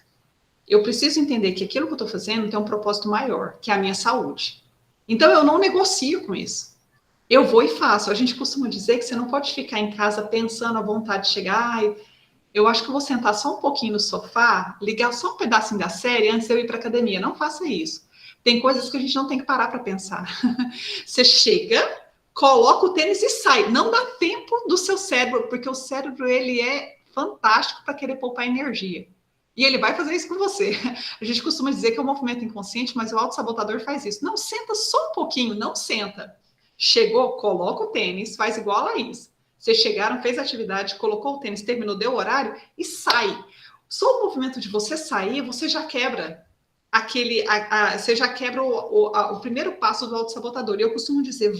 Eu preciso entender que aquilo que eu estou fazendo tem um propósito maior, que é a minha saúde. Então, eu não negocio com isso. Eu vou e faço. A gente costuma dizer que você não pode ficar em casa pensando à vontade de chegar. Eu acho que eu vou sentar só um pouquinho no sofá, ligar só um pedacinho da série antes de eu ir para academia. Não faça isso. Tem coisas que a gente não tem que parar para pensar. Você chega, coloca o tênis e sai. Não dá tempo do seu cérebro, porque o cérebro ele é fantástico para querer poupar energia. E ele vai fazer isso com você. A gente costuma dizer que é um movimento inconsciente, mas o autossabotador faz isso. Não, senta só um pouquinho, não senta. Chegou, coloca o tênis, faz igual a Laís. Vocês chegaram, fez a atividade, colocou o tênis, terminou, deu o horário e sai. Só o movimento de você sair, você já quebra você já quebra o primeiro passo do autossabotador. E eu costumo dizer,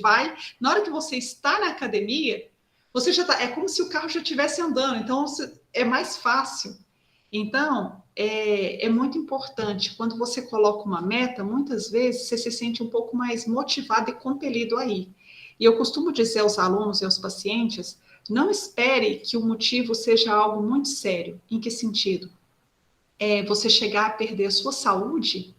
na hora que você está na academia, você já tá, é como se o carro já estivesse andando, então é mais fácil. Então, é muito importante. Quando você coloca uma meta, muitas vezes você se sente um pouco mais motivado e compelido a ir. E eu costumo dizer aos alunos e aos pacientes, não espere que o motivo seja algo muito sério. Em que sentido? É você chegar a perder a sua saúde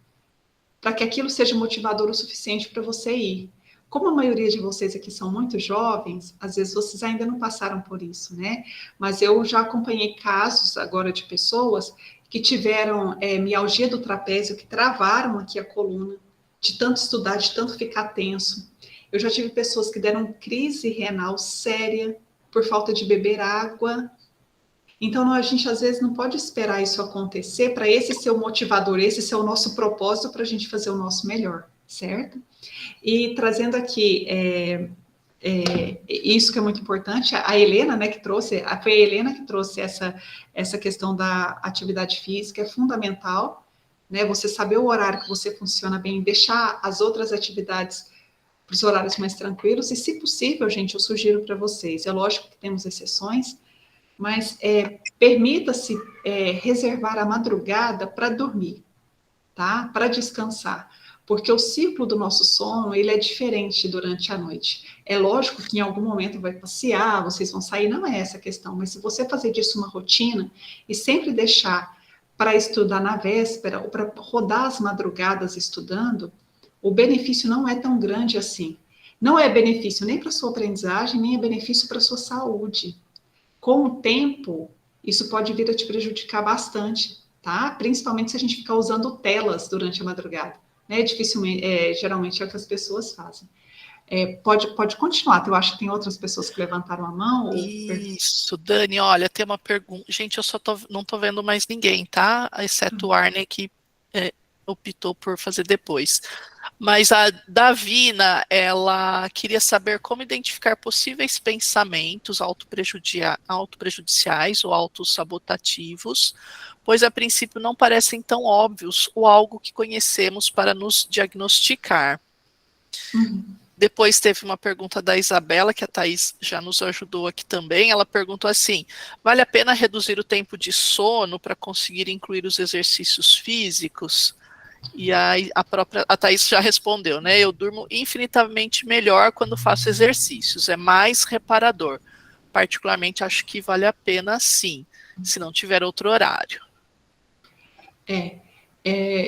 para que aquilo seja motivador o suficiente para você ir. Como a maioria de vocês aqui são muito jovens, às vezes vocês ainda não passaram por isso, né? Mas eu já acompanhei casos agora de pessoas que tiveram mialgia do trapézio, que travaram aqui a coluna, de tanto estudar, de tanto ficar tenso. Eu já tive pessoas que deram crise renal séria por falta de beber água. Então, a gente às vezes não pode esperar isso acontecer para esse ser o motivador, esse ser o nosso propósito para a gente fazer o nosso melhor, certo? E trazendo aqui isso que é muito importante, a Helena, né, que trouxe, foi a Helena que trouxe essa questão da atividade física, é fundamental, né, você saber o horário que você funciona bem, deixar as outras atividades para os horários mais tranquilos, e se possível, gente, eu sugiro para vocês, é lógico que temos exceções, mas permita-se reservar a madrugada para dormir, tá? Para descansar, porque o ciclo do nosso sono, ele é diferente durante a noite. É lógico que em algum momento vai passear, vocês vão sair, não é essa a questão, mas se você fazer disso uma rotina e sempre deixar para estudar na véspera ou para rodar as madrugadas estudando, o benefício não é tão grande assim. Não é benefício nem para sua aprendizagem, nem é benefício para sua saúde. Com o tempo, isso pode vir a te prejudicar bastante, tá? Principalmente se a gente ficar usando telas durante a madrugada, né? Dificilmente, geralmente é o que as pessoas fazem. Pode continuar, eu acho que tem outras pessoas que levantaram a mão. Isso, Dani, olha, tem uma pergunta. Gente, eu não tô vendo mais ninguém, tá? Exceto o Arne, que optou por fazer depois. Mas a Davina, ela queria saber como identificar possíveis pensamentos autoprejudiciais ou autossabotativos, pois a princípio não parecem tão óbvios ou algo que conhecemos para nos diagnosticar. Depois teve uma pergunta da Isabela, que a Thaís já nos ajudou aqui também. Ela perguntou assim: vale a pena reduzir o tempo de sono para conseguir incluir os exercícios físicos? E aí a Thaís já respondeu, né? Eu durmo infinitamente melhor quando faço exercícios, é mais reparador. Particularmente acho que vale a pena sim, se não tiver outro horário.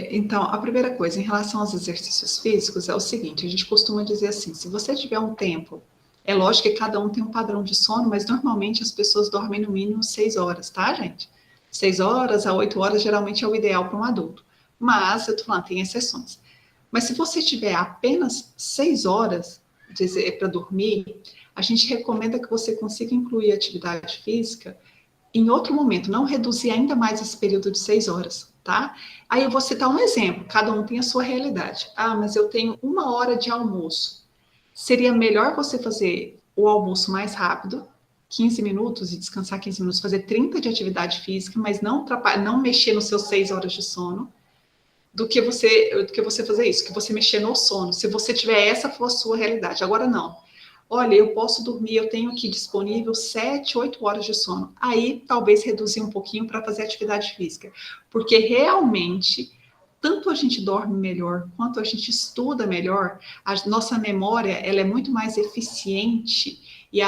Então, a primeira coisa, em relação aos exercícios físicos, é o seguinte, a gente costuma dizer assim, se você tiver um tempo, é lógico que cada um tem um padrão de sono, mas normalmente as pessoas dormem no mínimo 6 horas, tá, gente? 6 horas a 8 horas geralmente é o ideal para um adulto. Mas, eu tô falando, tem exceções. Mas se você tiver apenas 6 horas para dormir, a gente recomenda que você consiga incluir atividade física em outro momento, não reduzir ainda mais esse período de 6 horas, tá? Aí eu vou citar um exemplo, cada um tem a sua realidade. Ah, mas eu tenho 1 hora de almoço. Seria melhor você fazer o almoço mais rápido, 15 minutos e descansar 15 minutos, fazer 30 de atividade física, mas não mexer nos seus 6 horas de sono, do que você fazer isso, que você mexer no sono. Se você tiver essa for a sua realidade. Agora não. Olha, eu posso dormir, eu tenho aqui disponível 7, 8 horas de sono. Aí, talvez reduzir um pouquinho para fazer atividade física. Porque realmente, tanto a gente dorme melhor, quanto a gente estuda melhor, a nossa memória, ela é muito mais eficiente e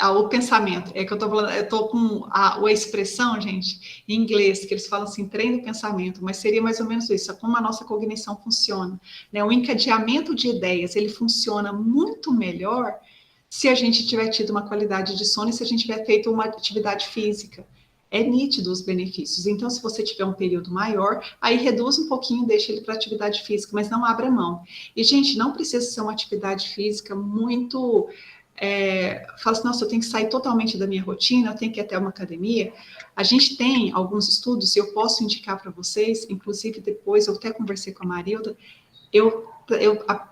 o pensamento, é que eu tô falando, eu tô com a expressão, gente, em inglês, que eles falam assim, treino do pensamento, mas seria mais ou menos isso, é como a nossa cognição funciona, né? O encadeamento de ideias, ele funciona muito melhor se a gente tiver tido uma qualidade de sono e se a gente tiver feito uma atividade física. É nítido os benefícios. Então, se você tiver um período maior, aí reduz um pouquinho, deixa ele para atividade física, mas não abra mão. E, gente, não precisa ser uma atividade física muito... fala assim, nossa, eu tenho que sair totalmente da minha rotina, eu tenho que ir até uma academia. A gente tem alguns estudos, e eu posso indicar para vocês, inclusive depois eu até conversei com a Marilda, eu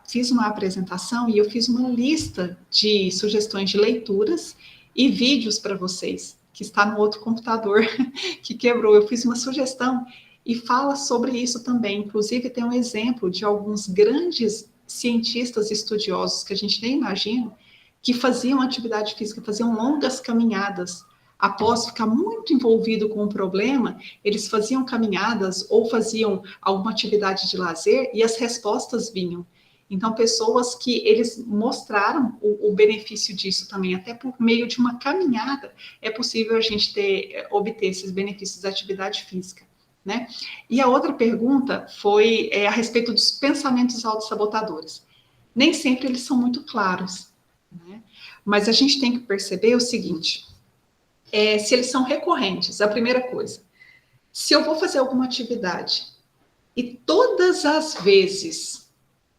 fiz uma apresentação e eu fiz uma lista de sugestões de leituras e vídeos para vocês, que está no outro computador que quebrou. Eu fiz uma sugestão e fala sobre isso também. Inclusive, tem um exemplo de alguns grandes cientistas estudiosos que a gente nem imagina, que faziam atividade física, faziam longas caminhadas. Após ficar muito envolvido com o problema, eles faziam caminhadas ou faziam alguma atividade de lazer e as respostas vinham. Então, pessoas que eles mostraram o benefício disso também, até por meio de uma caminhada, é possível a gente obter esses benefícios da atividade física, né? E a outra pergunta foi a respeito dos pensamentos autossabotadores. Nem sempre eles são muito claros, né? Mas a gente tem que perceber o seguinte, se eles são recorrentes, a primeira coisa, se eu vou fazer alguma atividade e todas as vezes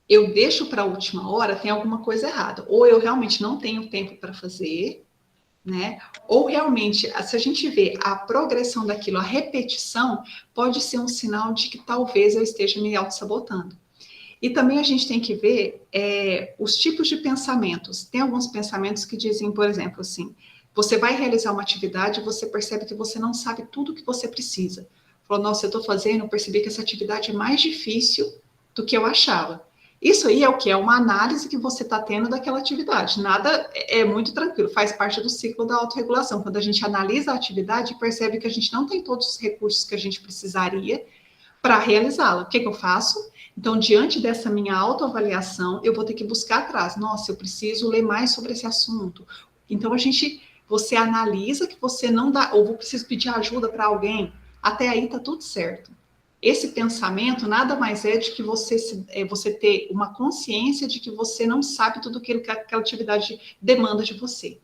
eu deixo para a última hora, tem alguma coisa errada. Ou eu realmente não tenho tempo para fazer, né? Ou realmente, se a gente vê a progressão daquilo, a repetição, pode ser um sinal de que talvez eu esteja me auto-sabotando. E também a gente tem que ver os tipos de pensamentos. Tem alguns pensamentos que dizem, por exemplo, assim, você vai realizar uma atividade e você percebe que você não sabe tudo o que você precisa. Falou, nossa, eu estou fazendo, eu percebi que essa atividade é mais difícil do que eu achava. Isso aí é o que? É uma análise que você está tendo daquela atividade. Nada é muito tranquilo, faz parte do ciclo da autorregulação. Quando a gente analisa a atividade e percebe que a gente não tem todos os recursos que a gente precisaria para realizá-la. O que eu faço? Então, diante dessa minha autoavaliação, eu vou ter que buscar atrás. Nossa, eu preciso ler mais sobre esse assunto. Então, você analisa que você não dá, ou preciso pedir ajuda para alguém. Até aí está tudo certo. Esse pensamento nada mais é de que você ter uma consciência de que você não sabe tudo aquilo que aquela atividade demanda de você.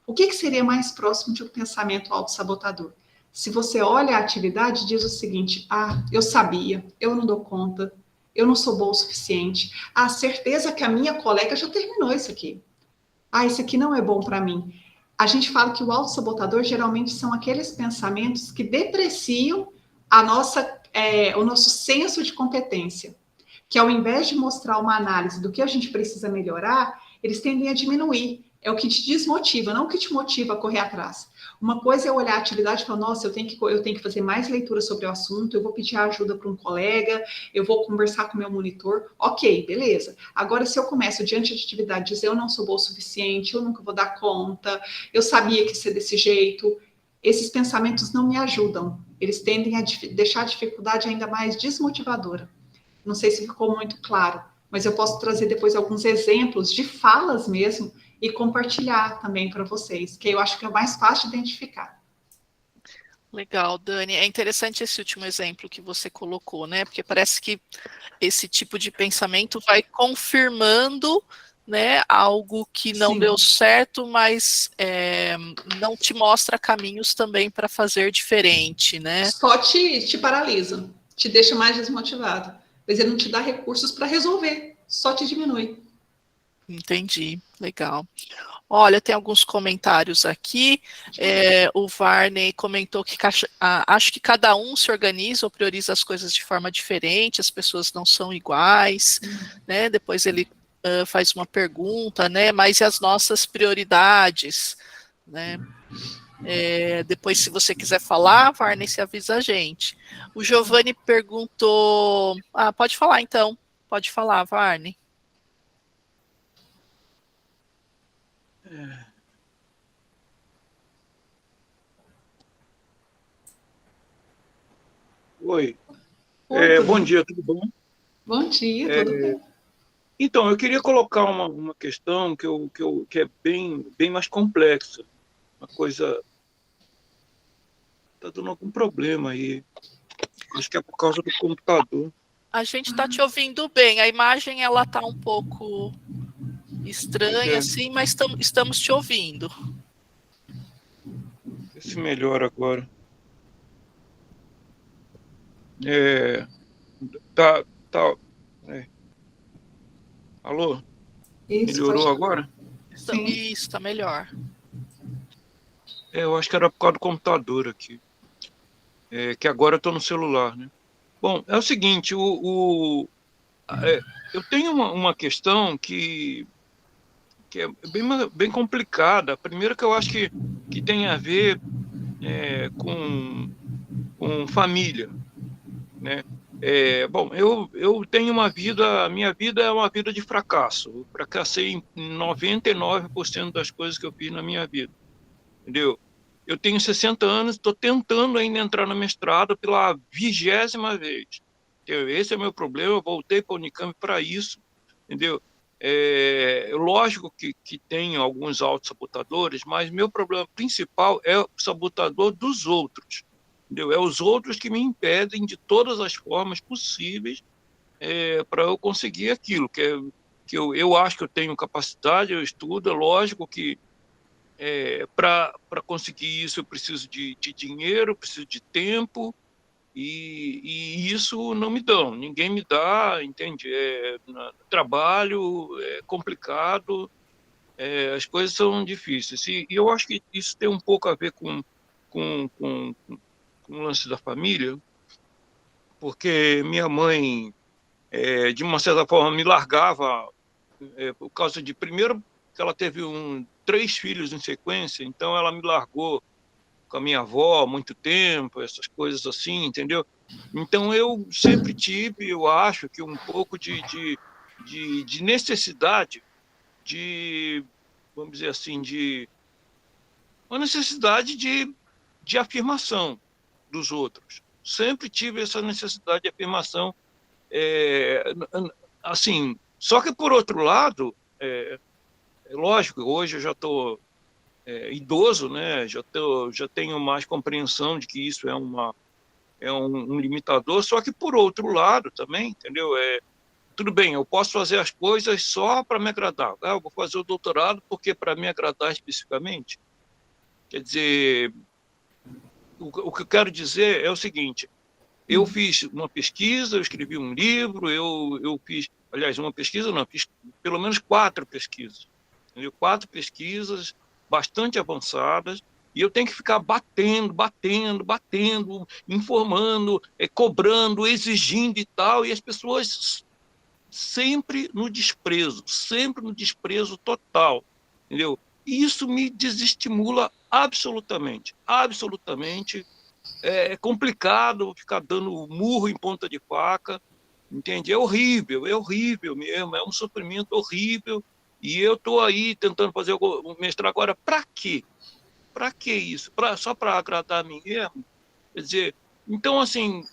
O que seria mais próximo de um pensamento autossabotador? Se você olha a atividade, diz o seguinte, eu sabia, eu não dou conta, eu não sou boa o suficiente, certeza que a minha colega já terminou isso aqui. Isso aqui não é bom para mim. A gente fala que o autossabotador geralmente são aqueles pensamentos que depreciam o nosso senso de competência, que ao invés de mostrar uma análise do que a gente precisa melhorar, eles tendem a diminuir. É o que te desmotiva, não o que te motiva a correr atrás. Uma coisa é olhar a atividade e falar, nossa, eu tenho que fazer mais leitura sobre o assunto, eu vou pedir ajuda para um colega, eu vou conversar com o meu monitor. Ok, beleza. Agora, se eu começo diante de atividade dizer eu não sou boa o suficiente, eu nunca vou dar conta, eu sabia que ia ser desse jeito, esses pensamentos não me ajudam. Eles tendem a deixar a dificuldade ainda mais desmotivadora. Não sei se ficou muito claro, mas eu posso trazer depois alguns exemplos de falas mesmo e compartilhar também para vocês, que eu acho que é mais fácil de identificar. Legal, Dani. É interessante esse último exemplo que você colocou, né? Porque parece que esse tipo de pensamento vai confirmando, né, algo que não deu certo, mas não te mostra caminhos também para fazer diferente, né? Só te paralisa, te deixa mais desmotivado. Mas ele não te dá recursos para resolver, só te diminui. Entendi, legal. Olha, tem alguns comentários aqui. O Varney comentou que acho que cada um se organiza ou prioriza as coisas de forma diferente, as pessoas não são iguais, né? Depois ele faz uma pergunta, né? Mas e as nossas prioridades, né? Depois, se você quiser falar, Varney, se avisa a gente. O Giovanni perguntou. Pode falar então. Pode falar, Varney. Oi. Oi, Bom dia, tudo bom? Bom dia, tudo bem? Então, eu queria colocar uma questão que é bem mais complexa. Uma coisa... Está dando algum problema aí. Acho que é por causa do computador. A gente está te ouvindo bem. A imagem ela está um pouco estranha, assim, mas estamos te ouvindo. Vê se melhora agora. Tá. Alô? Isso, Melhorou agora? Sim. Isso, está melhor. Eu acho que era por causa do computador aqui. Que agora eu estou no celular, né? Bom, é o seguinte, eu tenho uma questão que é bem complicada. Primeiro que eu acho que tem a ver com família, né? Bom, eu tenho uma vida, a minha vida é uma vida de fracasso. Eu fracassei em 99% das coisas que eu fiz na minha vida, entendeu? Eu tenho 60 anos, estou tentando ainda entrar no mestrado pela 20ª vez. Entendeu? Esse é o meu problema, eu voltei para a Unicamp para isso, entendeu? Lógico que tem alguns autossabotadores, mas meu problema principal é o sabotador dos outros, entendeu? É os outros que me impedem de todas as formas possíveis para eu conseguir aquilo, que eu acho que eu tenho capacidade, eu estudo, é lógico que para conseguir isso eu preciso de dinheiro, preciso de tempo, e isso não me dão, ninguém me dá, entende? Trabalho é complicado, as coisas são difíceis. E eu acho que isso tem um pouco a ver com, com, com o lance da família, porque minha mãe, de uma certa forma, me largava por causa de, primeiro, que ela teve 3 filhos em sequência, então ela me largou com a minha avó há muito tempo, essas coisas assim, entendeu? Então eu sempre tive, eu acho que um pouco de necessidade de, vamos dizer assim, de uma necessidade de afirmação dos outros. Sempre tive essa necessidade de afirmação, assim. Só que por outro lado, lógico, hoje eu já estou idoso, né? Já tenho mais compreensão de que isso é um limitador, só que por outro lado também, entendeu? Tudo bem, eu posso fazer as coisas só para me agradar. Eu vou fazer o doutorado porque para me agradar especificamente. Quer dizer, o que eu quero dizer é o seguinte: eu fiz uma pesquisa, eu escrevi um livro, eu fiz, aliás, uma pesquisa não, fiz pelo menos 4 pesquisas, entendeu? 4 pesquisas bastante avançadas, e eu tenho que ficar batendo, informando, cobrando, exigindo e tal, e as pessoas sempre no desprezo total, entendeu? E isso me desestimula absolutamente, absolutamente. É complicado ficar dando murro em ponta de faca, entende? É horrível mesmo, é um sofrimento horrível. E eu estou aí tentando fazer o mestrado agora. Para quê? Para que isso? Só para agradar a mim mesmo? Quer dizer, então, assim,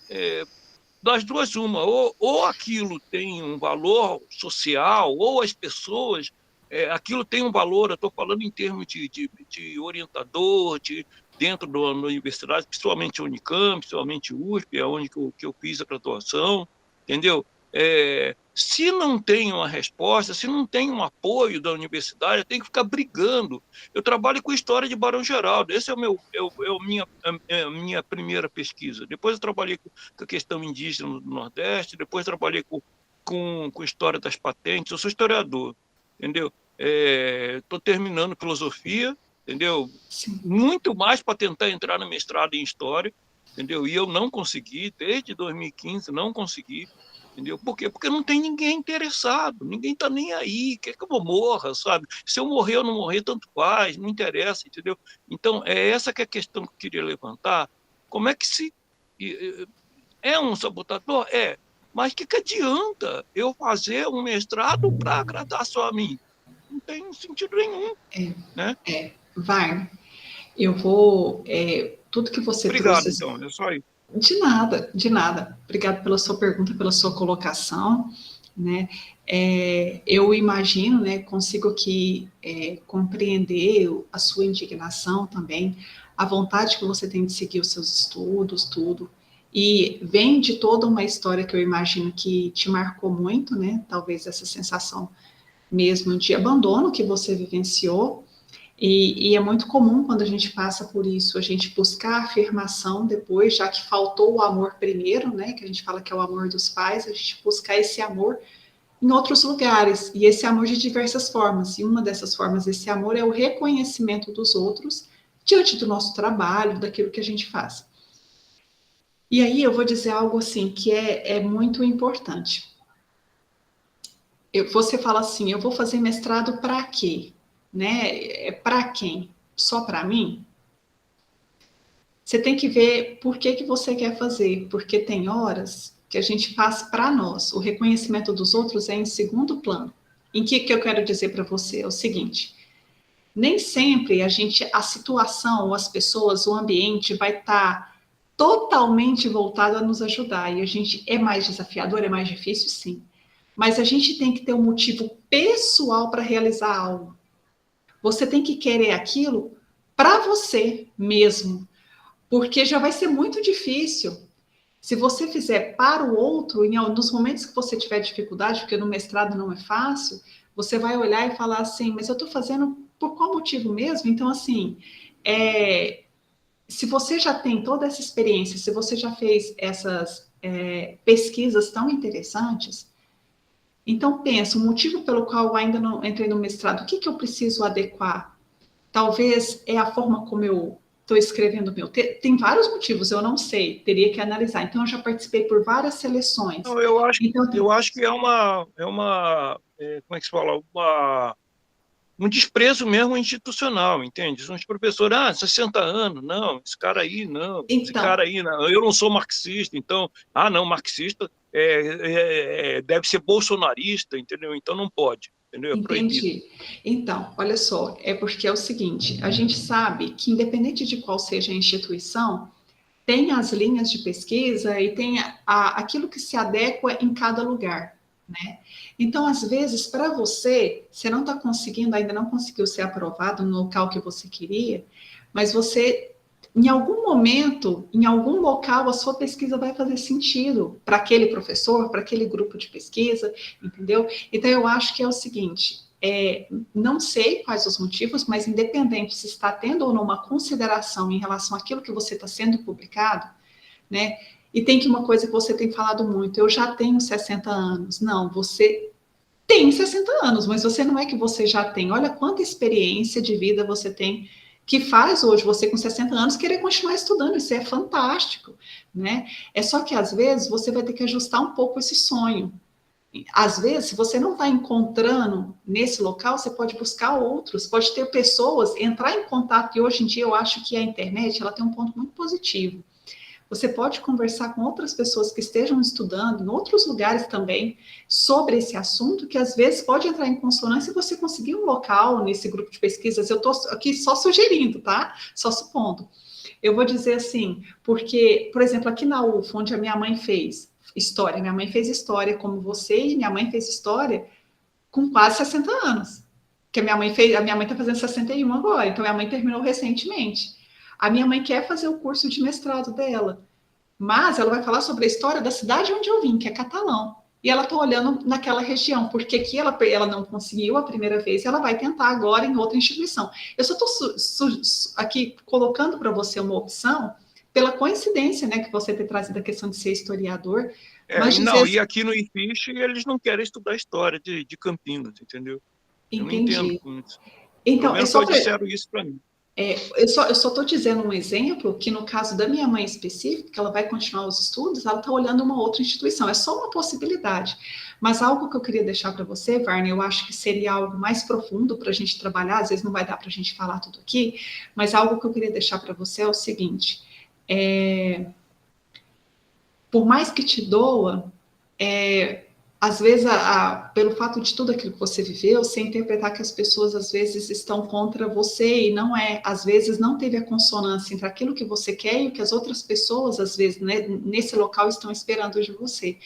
das duas, uma, ou aquilo tem um valor social, ou as pessoas, aquilo tem um valor, eu estou falando em termos de orientador, dentro da universidade, principalmente a Unicamp, principalmente a USP, é onde que eu fiz a graduação, entendeu? Se não tem uma resposta, se não tem um apoio da universidade, eu tenho que ficar brigando. Eu trabalho com história de Barão Geraldo, esse é a minha primeira pesquisa. Depois eu trabalhei com a questão indígena no Nordeste, depois trabalhei com história das patentes, eu sou historiador, entendeu? Estou terminando filosofia, entendeu? Sim. Muito mais para tentar entrar no mestrado em história, entendeu? E eu não consegui, desde 2015 não consegui, entendeu? Por quê? Porque não tem ninguém interessado, ninguém está nem aí, quer que eu morra, sabe? Se eu morrer ou não morrer, tanto faz, não interessa, entendeu? Então, essa que é a questão que eu queria levantar. Como é que se... É um sabotador? Mas o que adianta eu fazer um mestrado para agradar só a mim? Não tem sentido nenhum, né? Vai. Eu vou. Tudo que você Obrigado, trouxe. então, é só isso. De nada, de nada. Obrigada pela sua pergunta, pela sua colocação, né? Eu imagino, né? Consigo aqui compreender a sua indignação também, a vontade que você tem de seguir os seus estudos, tudo. E vem de toda uma história que eu imagino que te marcou muito, né? Talvez essa sensação mesmo de abandono que você vivenciou. E é muito comum quando a gente passa por isso, a gente buscar afirmação depois, já que faltou o amor primeiro, né? Que a gente fala que é o amor dos pais, a gente buscar esse amor em outros lugares, e esse amor de diversas formas. E uma dessas formas, esse amor é o reconhecimento dos outros diante do nosso trabalho, daquilo que a gente faz. E aí eu vou dizer algo assim que é muito importante. Você fala assim, eu vou fazer mestrado para quê? Né? Para quem? Só para mim? Você tem que ver por que você quer fazer, porque tem horas que a gente faz para nós. O reconhecimento dos outros é em segundo plano. Em que eu quero dizer para você? É o seguinte, nem sempre a situação, ou as pessoas, o ambiente vai estar totalmente voltado a nos ajudar. E a gente é mais desafiador, é mais difícil, sim. Mas a gente tem que ter um motivo pessoal para realizar algo. Você tem que querer aquilo para você mesmo, porque já vai ser muito difícil. Se você fizer para o outro, nos momentos que você tiver dificuldade, porque no mestrado não é fácil, você vai olhar e falar assim, mas eu estou fazendo por qual motivo mesmo? Então, assim, se você já tem toda essa experiência, se você já fez essas pesquisas tão interessantes, então pensa, o motivo pelo qual eu ainda não entrei no mestrado, o que eu preciso adequar? Talvez é a forma como eu estou escrevendo o meu texto. Tem vários motivos, eu não sei, teria que analisar. Então, eu já participei por várias seleções. Não, Então, eu acho que como é que se fala? Um desprezo mesmo institucional, entende? São os professores, 60 anos, não, esse cara aí não, eu não sou marxista, então, não, marxista deve ser bolsonarista, entendeu? Então não pode, entendeu? É proibido. entendi. Então, olha só, é porque é o seguinte, a gente sabe que independente de qual seja a instituição, tem as linhas de pesquisa e tem aquilo que se adequa em cada lugar, né? Então, às vezes, para você não está conseguindo, ainda não conseguiu ser aprovado no local que você queria, mas você, em algum momento, em algum local, a sua pesquisa vai fazer sentido para aquele professor, para aquele grupo de pesquisa, entendeu? Então, eu acho que é o seguinte, não sei quais os motivos, mas independente se está tendo ou não uma consideração em relação àquilo que você está sendo publicado, né? E tem que uma coisa que você tem falado muito, eu já tenho 60 anos. Não, você tem 60 anos, mas você não é que você já tem. Olha quanta experiência de vida você tem que faz hoje você com 60 anos querer continuar estudando, isso é fantástico, né? É só que às vezes você vai ter que ajustar um pouco esse sonho. Às vezes, se você não está encontrando nesse local, você pode buscar outros, pode ter pessoas, entrar em contato, e hoje em dia eu acho que a internet ela tem um ponto muito positivo. Você pode conversar com outras pessoas que estejam estudando, em outros lugares também, sobre esse assunto, que às vezes pode entrar em consonância e você conseguir um local nesse grupo de pesquisas. Eu estou aqui só sugerindo, tá? Só supondo. Eu vou dizer assim, porque, por exemplo, aqui na UFA, onde a minha mãe fez história, minha mãe fez história como você, e minha mãe fez história com quase 60 anos. Que a minha mãe está fazendo 61 agora, então minha mãe terminou recentemente. A minha mãe quer fazer o curso de mestrado dela, mas ela vai falar sobre a história da cidade onde eu vim, que é Catalão. E ela está olhando naquela região, porque aqui ela não conseguiu a primeira vez, e ela vai tentar agora em outra instituição. Eu só estou aqui colocando para você uma opção, pela coincidência, né, que você ter trazido a questão de ser historiador. Mas E aqui no IFISH eles não querem estudar a história de Campinas, entendeu? Eu não entendo com isso. Então, pelo menos disseram isso para mim. Eu só estou dizendo um exemplo que, no caso da minha mãe específica, que ela vai continuar os estudos, ela está olhando uma outra instituição. É só uma possibilidade. Mas algo que eu queria deixar para você, Varney, eu acho que seria algo mais profundo para a gente trabalhar, às vezes não vai dar para a gente falar tudo aqui, mas algo que eu queria deixar para você é o seguinte, por mais que te doa, às vezes, pelo fato de tudo aquilo que você viveu, você interpretar que as pessoas, às vezes, estão contra você e não é. Às vezes, não teve a consonância entre aquilo que você quer e o que as outras pessoas, às vezes, né, nesse local estão esperando de você.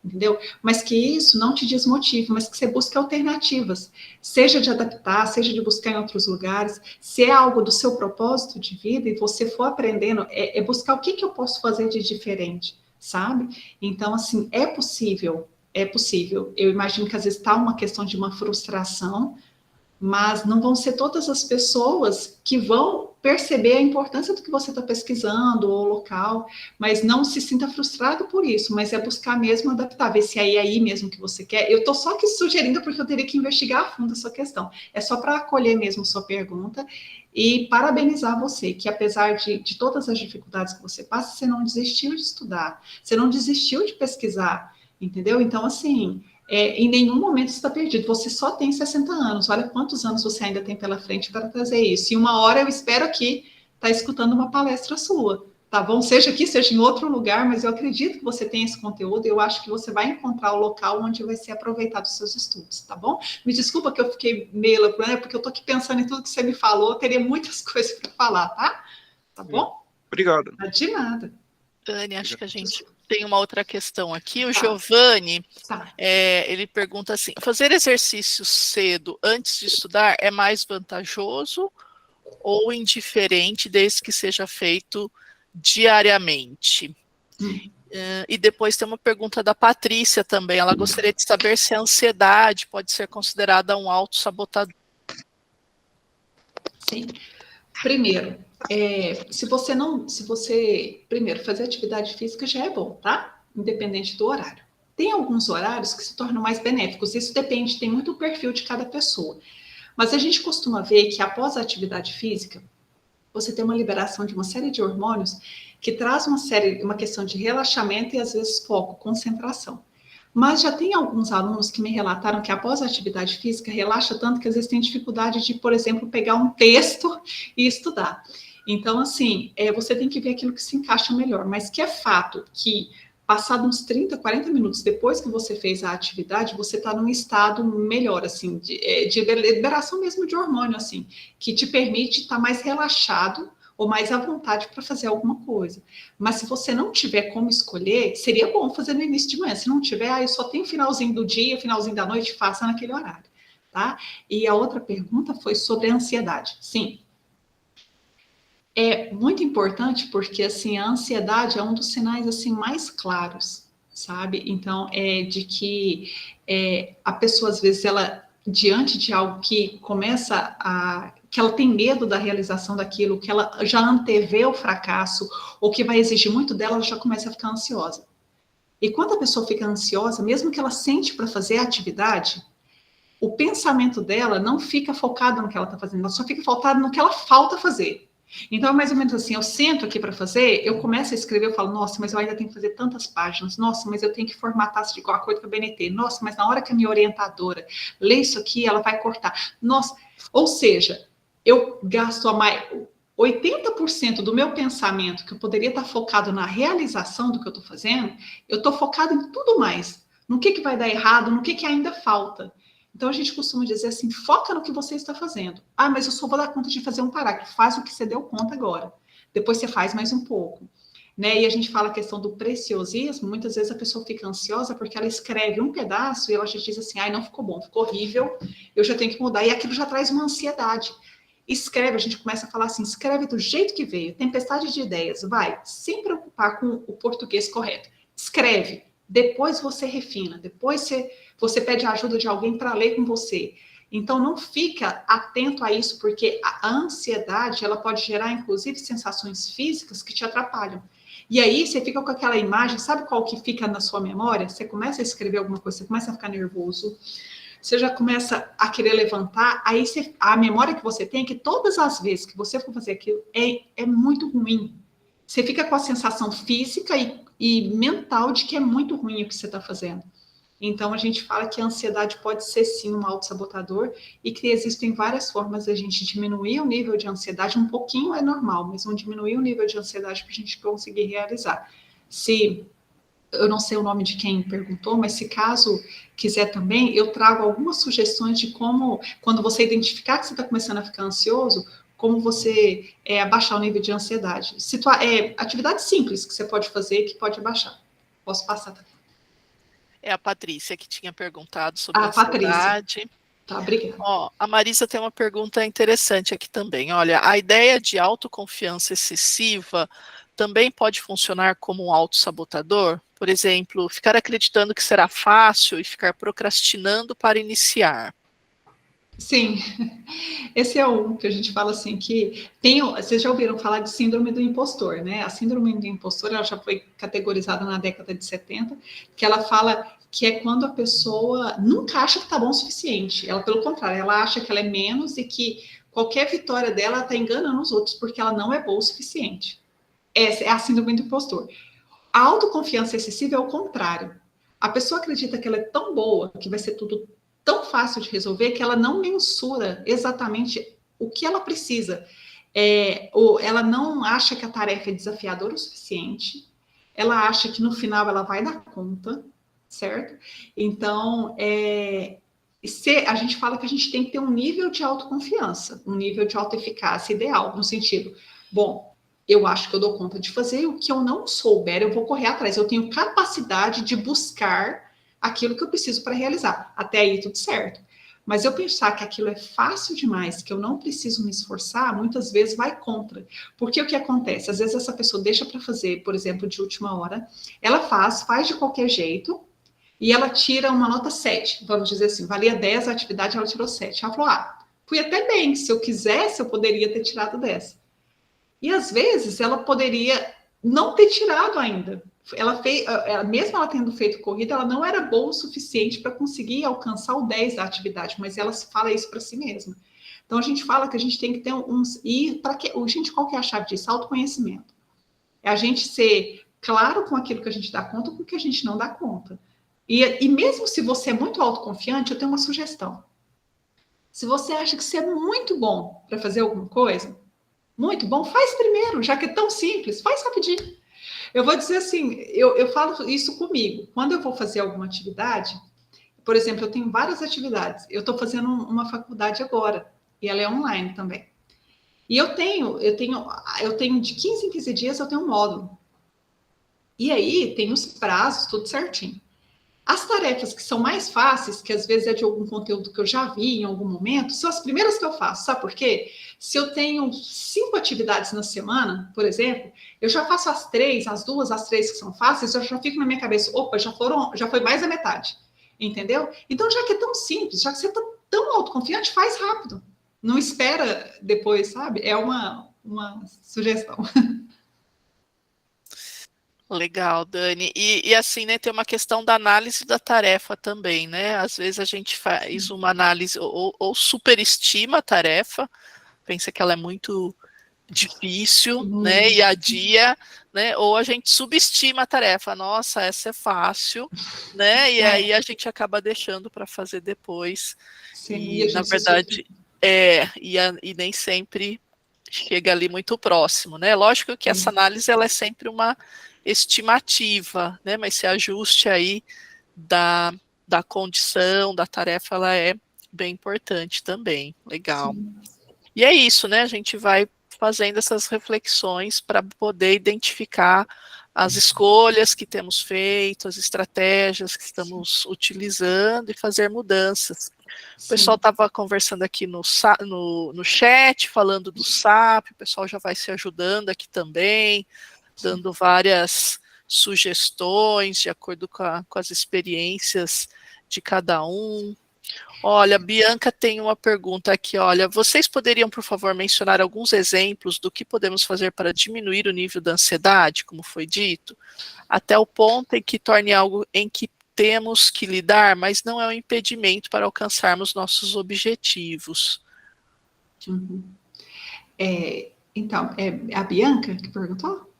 Entendeu? Mas que isso não te desmotive, mas que você busque alternativas, seja de adaptar, seja de buscar em outros lugares, se é algo do seu propósito de vida e você for aprendendo, buscar o que eu posso fazer de diferente, sabe? Então, assim, é possível. É possível. Eu imagino que às vezes está uma questão de uma frustração, mas não vão ser todas as pessoas que vão perceber a importância do que você está pesquisando ou local, mas não se sinta frustrado por isso, mas é buscar mesmo adaptar, ver se é aí mesmo que você quer. Eu estou só aqui sugerindo porque eu teria que investigar a fundo a sua questão. É só para acolher mesmo sua pergunta e parabenizar você, que apesar de todas as dificuldades que você passa, você não desistiu de estudar, você não desistiu de pesquisar, entendeu? Então, assim, em nenhum momento você está perdido, você só tem 60 anos, olha quantos anos você ainda tem pela frente para fazer isso, e uma hora eu espero aqui estar escutando uma palestra sua, tá bom? Seja aqui, seja em outro lugar, mas eu acredito que você tem esse conteúdo e eu acho que você vai encontrar o local onde vai ser aproveitado os seus estudos, tá bom? Me desculpa que eu fiquei meio loucura, porque eu tô aqui pensando em tudo que você me falou, eu teria muitas coisas para falar, tá? Tá bom? Obrigado. De nada. Dani, acho que a gente tem uma outra questão aqui. O Giovanni, Tá. ele pergunta assim, fazer exercício cedo antes de estudar é mais vantajoso ou indiferente, desde que seja feito diariamente? E depois tem uma pergunta da Patrícia também, ela gostaria de saber se a ansiedade pode ser considerada um autossabotador. Sim. Primeiro, primeiro, fazer atividade física já é bom, tá? Independente do horário. Tem alguns horários que se tornam mais benéficos, isso depende, tem muito o perfil de cada pessoa. Mas a gente costuma ver que após a atividade física, você tem uma liberação de uma série de hormônios que traz uma questão de relaxamento e às vezes foco, concentração. Mas já tem alguns alunos que me relataram que após a atividade física relaxa tanto que às vezes tem dificuldade de, por exemplo, pegar um texto e estudar. Então, assim, você tem que ver aquilo que se encaixa melhor, mas que é fato que passado uns 30, 40 minutos depois que você fez a atividade, você está num estado melhor, assim, de liberação mesmo de hormônio, assim, que te permite estar mais relaxado ou mais à vontade para fazer alguma coisa. Mas se você não tiver como escolher, seria bom fazer no início de manhã. Se não tiver, eu só tenho finalzinho do dia, finalzinho da noite, faça naquele horário, tá? E a outra pergunta foi sobre a ansiedade. Sim, é muito importante porque, assim, a ansiedade é um dos sinais, assim, mais claros, sabe? Então, de que a pessoa, às vezes, ela, diante de algo que que ela tem medo da realização daquilo, que ela já antevê o fracasso, ou que vai exigir muito dela, ela já começa a ficar ansiosa. E quando a pessoa fica ansiosa, mesmo que ela sente para fazer a atividade, o pensamento dela não fica focado no que ela está fazendo, ela só fica focada no que ela falta fazer. Então, é mais ou menos assim, eu sento aqui para fazer, eu começo a escrever, eu falo, nossa, mas eu ainda tenho que fazer tantas páginas, nossa, mas eu tenho que formatar de igual coisa com a BNT, nossa, mas na hora que a minha orientadora lê isso aqui, ela vai cortar. Nossa, ou seja, eu gasto 80% do meu pensamento, que eu poderia estar focado na realização do que eu estou fazendo, eu estou focado em tudo mais, no que vai dar errado, no que ainda falta. Então, a gente costuma dizer assim, foca no que você está fazendo. Ah, mas eu só vou dar conta de fazer um parágrafo. Faz o que você deu conta agora. Depois você faz mais um pouco. Né? E a gente fala a questão do preciosismo. Muitas vezes a pessoa fica ansiosa porque ela escreve um pedaço e ela já diz assim, ai, não ficou bom, ficou horrível, eu já tenho que mudar. E aquilo já traz uma ansiedade. Escreve, a gente começa a falar assim, escreve do jeito que veio, tempestade de ideias, vai, sem preocupar com o português correto. Escreve, depois você refina, depois você pede a ajuda de alguém para ler com você. Então, não fica atento a isso, porque a ansiedade, ela pode gerar, inclusive, sensações físicas que te atrapalham. E aí, você fica com aquela imagem, sabe qual que fica na sua memória? Você começa a escrever alguma coisa, você começa a ficar nervoso, você já começa a querer levantar, aí a memória que você tem é que todas as vezes que você for fazer aquilo, é muito ruim. Você fica com a sensação física e mental de que é muito ruim o que você está fazendo. Então, a gente fala que a ansiedade pode ser, sim, um autossabotador e que existem várias formas de a gente diminuir o nível de ansiedade. Um pouquinho é normal, mas diminuir o nível de ansiedade para a gente conseguir realizar. Eu não sei o nome de quem perguntou, mas se caso quiser também, eu trago algumas sugestões de como, quando você identificar que você está começando a ficar ansioso, como você abaixar o nível de ansiedade. Atividades simples que você pode fazer que pode abaixar. Posso passar também. É a Patrícia que tinha perguntado sobre a Patrícia. ansiedade. Tá, obrigada. A Marisa tem uma pergunta interessante aqui também. Olha, a ideia de autoconfiança excessiva também pode funcionar como um autossabotador? Por exemplo, ficar acreditando que será fácil e ficar procrastinando para iniciar. Sim, esse é um que a gente fala assim, que vocês já ouviram falar de síndrome do impostor, né? A síndrome do impostor, ela já foi categorizada na década de 70, que ela fala que é quando a pessoa nunca acha que tá bom o suficiente. Ela, pelo contrário, ela acha que ela é menos e que qualquer vitória dela está enganando os outros, porque ela não é boa o suficiente. Essa é a síndrome do impostor. A autoconfiança excessiva é o contrário. A pessoa acredita que ela é tão boa, que vai ser tudo tão fácil de resolver, que ela não mensura exatamente o que ela precisa. ela não acha que a tarefa é desafiadora o suficiente, ela acha que no final ela vai dar conta, certo? Então, a gente fala que a gente tem que ter um nível de autoconfiança, um nível de autoeficácia ideal, no sentido, bom, eu acho que eu dou conta de fazer, o que eu não souber, eu vou correr atrás, eu tenho capacidade de buscar aquilo que eu preciso para realizar. Até aí, tudo certo. Mas eu pensar que aquilo é fácil demais, que eu não preciso me esforçar, muitas vezes vai contra. Porque o que acontece? Às vezes essa pessoa deixa para fazer, por exemplo, de última hora, ela faz de qualquer jeito, e ela tira uma nota 7, vamos dizer assim, valia 10 a atividade, ela tirou 7. Ela falou, fui até bem, se eu quisesse, eu poderia ter tirado 10. E às vezes ela poderia não ter tirado ainda. Mesmo ela tendo feito corrida, ela não era boa o suficiente para conseguir alcançar o 10 da atividade, mas ela fala isso para si mesma. Então a gente fala que a gente tem que ter e para que gente, qual que é a chave disso? Autoconhecimento. É a gente ser claro com aquilo que a gente dá conta, com o que a gente não dá conta. E mesmo se você é muito autoconfiante, eu tenho uma sugestão. Se você acha que você é muito bom para fazer alguma coisa, muito bom, faz primeiro, já que é tão simples, faz rapidinho. Eu vou dizer assim, eu falo isso comigo. Quando eu vou fazer alguma atividade, por exemplo, eu tenho várias atividades. Eu estou fazendo uma faculdade agora, e ela é online também. E eu tenho de 15 em 15 dias, eu tenho um módulo. E aí, tem os prazos, tudo certinho. As tarefas que são mais fáceis, que às vezes é de algum conteúdo que eu já vi em algum momento, são as primeiras que eu faço. Sabe por quê? Se eu tenho 5 atividades na semana, por exemplo, eu já faço as 3 que são fáceis, eu já fico na minha cabeça, opa, já foi mais da metade. Entendeu? Então, já que é tão simples, já que você está tão autoconfiante, faz rápido. Não espera depois, sabe? É uma sugestão. Legal, Dani. E assim, né, tem uma questão da análise da tarefa também, né? Às vezes a gente faz uma análise ou superestima a tarefa, pensa que ela é muito difícil, né? E adia, né? Ou a gente subestima a tarefa. Nossa, essa é fácil, né? E aí a gente acaba deixando para fazer depois. Sim, E na verdade, e nem sempre chega ali muito próximo, né? Lógico que essa análise ela é sempre uma estimativa, né? Mas esse ajuste aí da condição, da tarefa, ela é bem importante também. Legal. Sim. E é isso, né? A gente vai fazendo essas reflexões para poder identificar as escolhas que temos feito, as estratégias que estamos utilizando e fazer mudanças. O pessoal estava conversando aqui no chat, falando do SAP, o pessoal já vai se ajudando aqui também, dando várias sugestões de acordo com as experiências de cada um. Olha, Bianca tem uma pergunta aqui, olha, vocês poderiam, por favor, mencionar alguns exemplos do que podemos fazer para diminuir o nível da ansiedade, como foi dito, até o ponto em que torne algo em que temos que lidar, mas não é um impedimento para alcançarmos nossos objetivos. Então, é a Bianca que perguntou?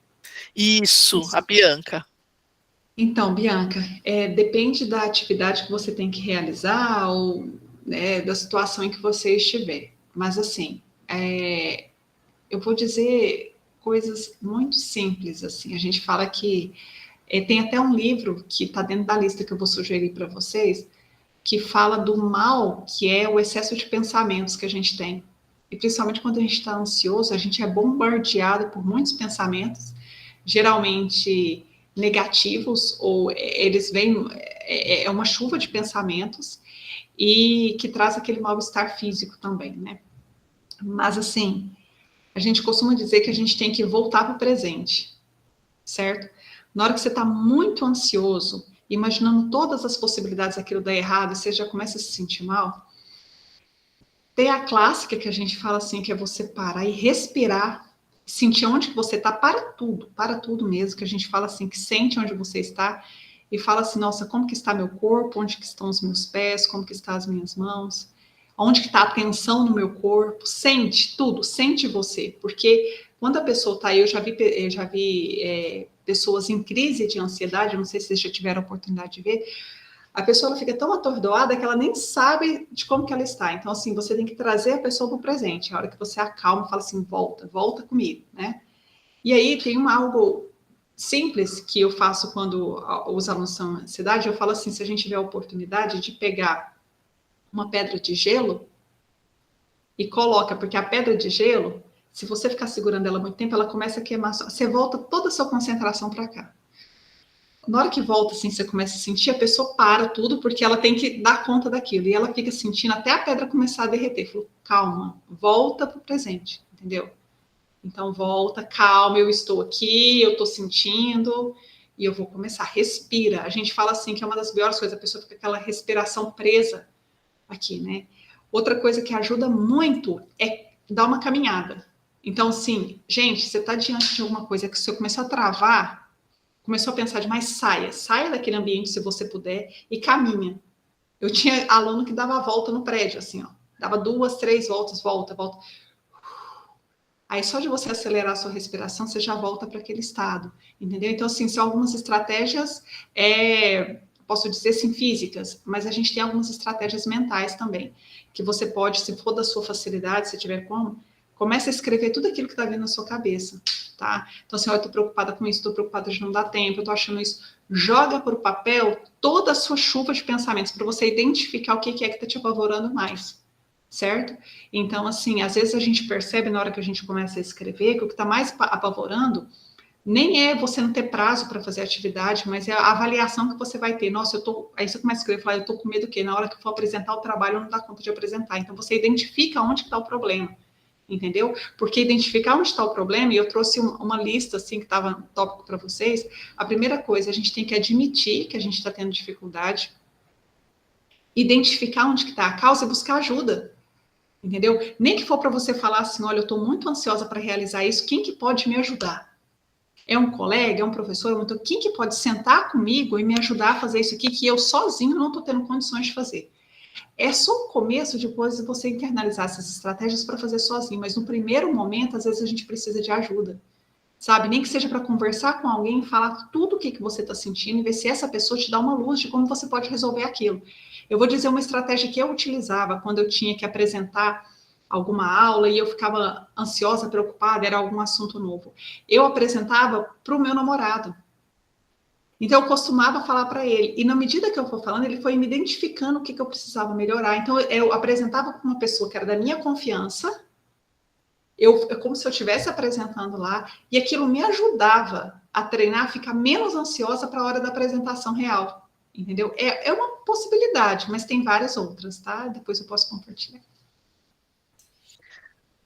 Isso, a Bianca. Então, Bianca, depende da atividade que você tem que realizar ou da situação em que você estiver. Mas, assim, eu vou dizer coisas muito simples, assim. A gente fala que tem até um livro que está dentro da lista que eu vou sugerir para vocês, que fala do mal que é o excesso de pensamentos que a gente tem. E principalmente quando a gente está ansioso, a gente é bombardeado por muitos pensamentos, geralmente negativos, ou eles vêm, é uma chuva de pensamentos, e que traz aquele mal-estar físico também, né? Mas, assim, a gente costuma dizer que a gente tem que voltar para o presente, certo? Na hora que você está muito ansioso, imaginando todas as possibilidades daquilo dar errado, você já começa a se sentir mal. Tem a clássica que a gente fala assim, que é você parar e respirar, sentir onde que você está, para tudo mesmo, que a gente fala assim, que sente onde você está e fala assim, nossa, como que está meu corpo, onde que estão os meus pés, como que estão as minhas mãos, onde que está a tensão no meu corpo, sente tudo, sente você, porque quando a pessoa está aí, eu já vi pessoas em crise de ansiedade, não sei se vocês já tiveram a oportunidade de ver, a pessoa ela fica tão atordoada que ela nem sabe de como que ela está. Então, assim, você tem que trazer a pessoa para o presente. A hora que você acalma, fala assim, volta comigo, né? E aí tem algo simples que eu faço quando os alunos estão em ansiedade. Eu falo assim, se a gente tiver a oportunidade de pegar uma pedra de gelo e coloca, porque a pedra de gelo, se você ficar segurando ela muito tempo, ela começa a queimar. Você volta toda a sua concentração para cá. Na hora que volta, assim, você começa a sentir, a pessoa para tudo, porque ela tem que dar conta daquilo. E ela fica sentindo até a pedra começar a derreter. Falou, calma, volta para o presente, entendeu? Então, volta, calma, eu estou aqui, eu estou sentindo, e eu vou começar. Respira. A gente fala assim, que é uma das piores coisas, a pessoa fica com aquela respiração presa aqui, né? Outra coisa que ajuda muito é dar uma caminhada. Então, assim, gente, você está diante de alguma coisa que se eu começar a travar, começou a pensar demais, saia daquele ambiente se você puder e caminha. Eu tinha aluno que dava a volta no prédio, assim, ó, dava 2, 3 voltas, volta. Aí só de você acelerar a sua respiração, você já volta para aquele estado, entendeu? Então, assim, são algumas estratégias, posso dizer assim, físicas, mas a gente tem algumas estratégias mentais também, que você pode, se for da sua facilidade, se tiver como, comece a escrever tudo aquilo que está vindo na sua cabeça, tá? Então, assim, eu estou preocupada com isso, estou preocupada de não dar tempo, eu estou achando isso. Joga para o papel toda a sua chuva de pensamentos, para você identificar o que é que está te apavorando mais, certo? Então, assim, às vezes a gente percebe na hora que a gente começa a escrever que o que está mais apavorando nem é você não ter prazo para fazer a atividade, mas é a avaliação que você vai ter. Nossa, aí você começa a escrever e fala, eu tô com medo que na hora que eu for apresentar o trabalho eu não dá conta de apresentar. Então, você identifica onde está o problema, entendeu? Porque identificar onde está o problema, e eu trouxe uma lista, assim, que estava no tópico para vocês, a primeira coisa, a gente tem que admitir que a gente está tendo dificuldade, identificar onde que está a causa e buscar ajuda. Entendeu? Nem que for para você falar assim, olha, eu estou muito ansiosa para realizar isso, quem que pode me ajudar? É um colega, é um professor, quem que pode sentar comigo e me ajudar a fazer isso aqui que eu sozinho não estou tendo condições de fazer? É só o começo, depois de você internalizar essas estratégias para fazer sozinho, mas no primeiro momento, às vezes a gente precisa de ajuda, sabe? Nem que seja para conversar com alguém, falar tudo o que você está sentindo e ver se essa pessoa te dá uma luz de como você pode resolver aquilo. Eu vou dizer uma estratégia que eu utilizava quando eu tinha que apresentar alguma aula e eu ficava ansiosa, preocupada, era algum assunto novo. Eu apresentava para o meu namorado. Então, eu costumava falar para ele. E na medida que eu for falando, ele foi me identificando o que eu precisava melhorar. Então, eu apresentava para uma pessoa que era da minha confiança, como se eu estivesse apresentando lá, e aquilo me ajudava a treinar, a ficar menos ansiosa para a hora da apresentação real. Entendeu? É uma possibilidade, mas tem várias outras, tá? Depois eu posso compartilhar.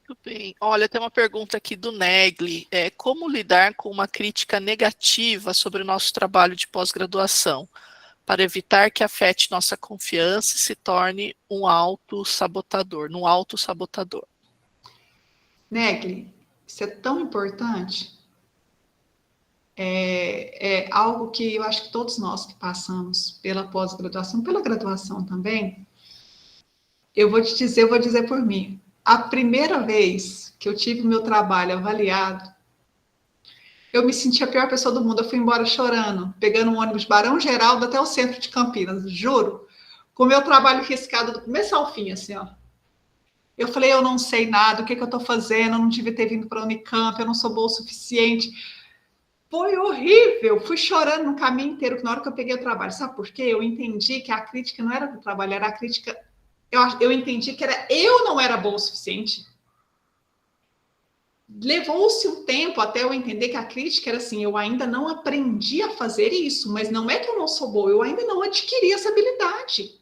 Muito bem. Olha, tem uma pergunta aqui do Negli. Como lidar com uma crítica negativa sobre o nosso trabalho de pós-graduação, para evitar que afete nossa confiança e se torne um autossabotador? Negli, isso é tão importante. É algo que eu acho que todos nós que passamos pela pós-graduação, pela graduação também, eu vou dizer por mim. A primeira vez que eu tive meu trabalho avaliado, eu me senti a pior pessoa do mundo. Eu fui embora chorando, pegando um ônibus de Barão Geraldo até o centro de Campinas, juro. Com o meu trabalho riscado do começo ao fim, assim, ó. Eu falei, eu não sei nada, o que eu estou fazendo, eu não devia ter vindo para a Unicamp, eu não sou boa o suficiente. Foi horrível, fui chorando no caminho inteiro, que na hora que eu peguei o trabalho, sabe por quê? Eu entendi que a crítica não era do trabalho, era a crítica, eu entendi que eu não era boa o suficiente. Levou-se um tempo até eu entender que a crítica era assim, eu ainda não aprendi a fazer isso, mas não é que eu não sou boa, eu ainda não adquiri essa habilidade.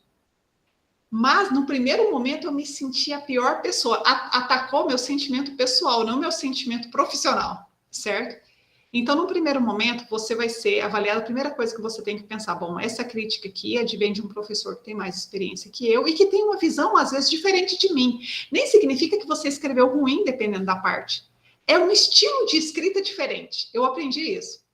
Mas, no primeiro momento, eu me senti a pior pessoa. Atacou meu sentimento pessoal, não meu sentimento profissional, certo? Então, no primeiro momento, você vai ser avaliado. A primeira coisa que você tem que pensar, bom, essa crítica aqui advém de um professor que tem mais experiência que eu e que tem uma visão, às vezes, diferente de mim. Nem significa que você escreveu ruim, dependendo da parte. É um estilo de escrita diferente. Eu aprendi isso.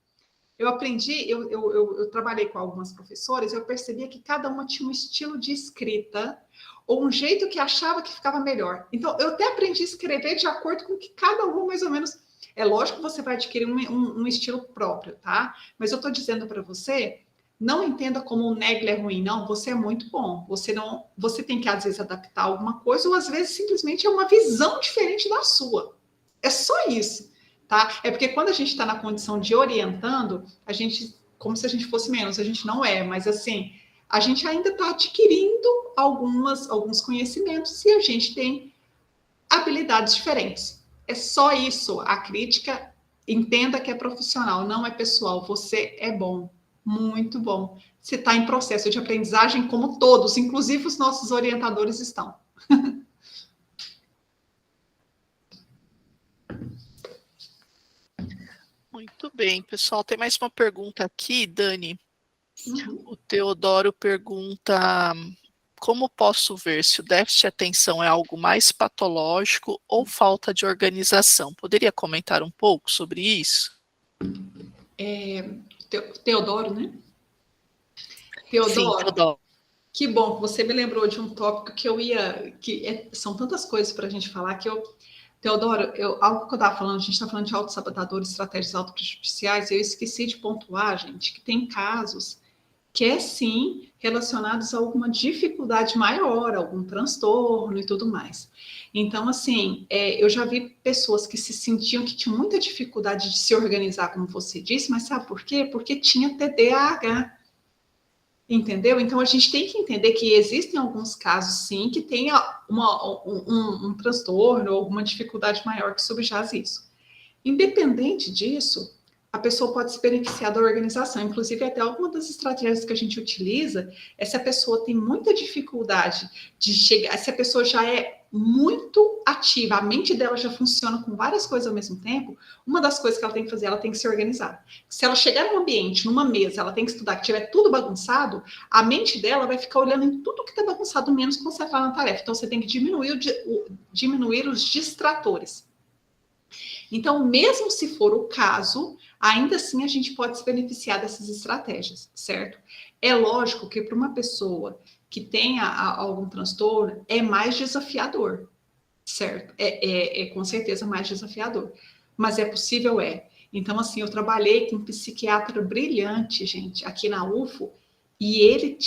Eu trabalhei com algumas professoras, eu percebia que cada uma tinha um estilo de escrita ou um jeito que achava que ficava melhor. Então, eu até aprendi a escrever de acordo com que cada uma, mais ou menos... É lógico que você vai adquirir um estilo próprio, tá? Mas eu estou dizendo para você, não entenda como o Negli é ruim, não, você é muito bom, você tem que às vezes adaptar alguma coisa, ou às vezes simplesmente é uma visão diferente da sua, é só isso, tá? É porque quando a gente está na condição de orientando, a gente, como se a gente fosse menos, a gente não é, mas assim, a gente ainda está adquirindo alguns conhecimentos e a gente tem habilidades diferentes, é só isso, a crítica, entenda que é profissional, não é pessoal, você é bom, muito bom. Você está em processo de aprendizagem como todos, inclusive os nossos orientadores estão. Muito bem, pessoal. Tem mais uma pergunta aqui, Dani. O Teodoro pergunta: como posso ver se o déficit de atenção é algo mais patológico ou falta de organização? Poderia comentar um pouco sobre isso? Teodoro, né? Sim, Teodoro, Teodoro. que bom que você me lembrou de um tópico que eu ia... são tantas coisas para a gente falar que eu... Teodoro, algo que eu estava falando, a gente está falando de autossabotadores, estratégias autoprejudiciais, eu esqueci de pontuar, gente, que tem casos que é sim relacionados a alguma dificuldade maior, algum transtorno e tudo mais. Então, assim, eu já vi pessoas que se sentiam que tinham muita dificuldade de se organizar, como você disse, mas sabe por quê? Porque tinha TDAH. Entendeu? Então a gente tem que entender que existem alguns casos, sim, que tem um transtorno ou alguma dificuldade maior que subjaz isso. Independente disso, a pessoa pode se beneficiar da organização. Inclusive, até alguma das estratégias que a gente utiliza é se a pessoa tem muita dificuldade de chegar, se a pessoa já é muito ativa, a mente dela já funciona com várias coisas ao mesmo tempo, uma das coisas que ela tem que fazer, ela tem que se organizar. Se ela chegar num ambiente, numa mesa, ela tem que estudar, que tiver tudo bagunçado, a mente dela vai ficar olhando em tudo que está bagunçado, menos concentrar na tarefa. Então, você tem que diminuir os distratores. Então, mesmo se for o caso, ainda assim a gente pode se beneficiar dessas estratégias, certo? É lógico que para uma pessoa que tenha algum transtorno, é mais desafiador, certo? É com certeza mais desafiador. Mas é possível, é. Então, assim, eu trabalhei com um psiquiatra brilhante, gente, aqui na UFO, e ele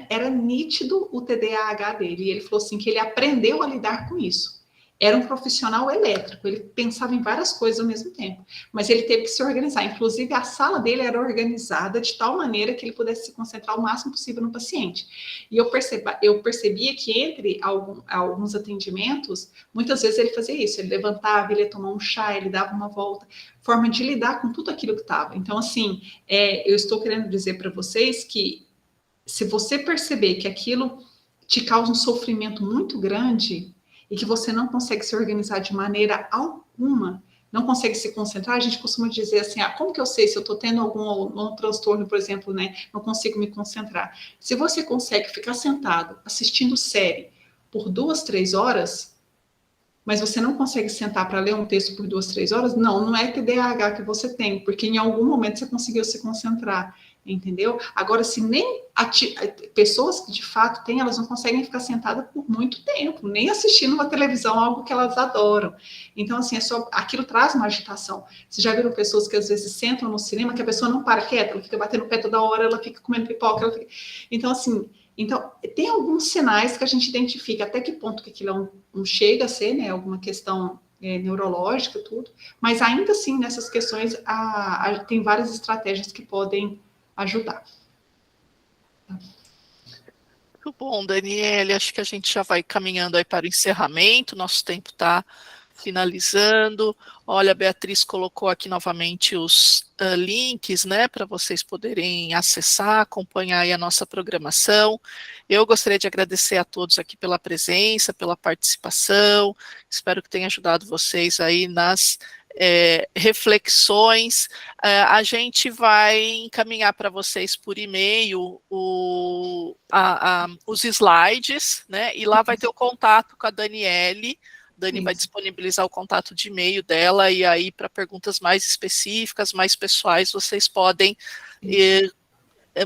era nítido o TDAH dele, e ele falou assim que ele aprendeu a lidar com isso. Era um profissional elétrico, ele pensava em várias coisas ao mesmo tempo, mas ele teve que se organizar. Inclusive, a sala dele era organizada de tal maneira que ele pudesse se concentrar o máximo possível no paciente. E eu percebia que entre alguns atendimentos, muitas vezes ele fazia isso, ele levantava, ele ia tomar um chá, ele dava uma volta, forma de lidar com tudo aquilo que estava. Então, assim, eu estou querendo dizer para vocês que se você perceber que aquilo te causa um sofrimento muito grande e que você não consegue se organizar de maneira alguma, não consegue se concentrar, a gente costuma dizer assim, como que eu sei se eu estou tendo algum transtorno, por exemplo, né? Não consigo me concentrar. Se você consegue ficar sentado assistindo série por 2, 3 horas, mas você não consegue sentar para ler um texto por 2, 3 horas, não é TDAH que você tem, porque em algum momento você conseguiu se concentrar, entendeu? Agora, se nem pessoas que de fato têm, elas não conseguem ficar sentadas por muito tempo, nem assistindo uma televisão, algo que elas adoram. Então, assim, aquilo traz uma agitação. Vocês já viram pessoas que às vezes sentam no cinema, que a pessoa não para quieta, ela fica batendo o pé toda hora, ela fica comendo pipoca, Então, assim, tem alguns sinais que a gente identifica até que ponto que aquilo não chega a ser, né, alguma questão neurológica, tudo, mas ainda assim, nessas questões, tem várias estratégias que podem ajudar. Muito bom, Daniele. Acho que a gente já vai caminhando aí para o encerramento, nosso tempo está finalizando. Olha, a Beatriz colocou aqui novamente os links, né, para vocês poderem acessar, acompanhar aí a nossa programação. Eu gostaria de agradecer a todos aqui pela presença, pela participação. Espero que tenha ajudado vocês aí nas reflexões. A gente vai encaminhar para vocês por e-mail os slides, né, e lá vai ter o contato com a Daniele. Dani vai disponibilizar o contato de e-mail dela, e aí para perguntas mais específicas, mais pessoais, vocês podem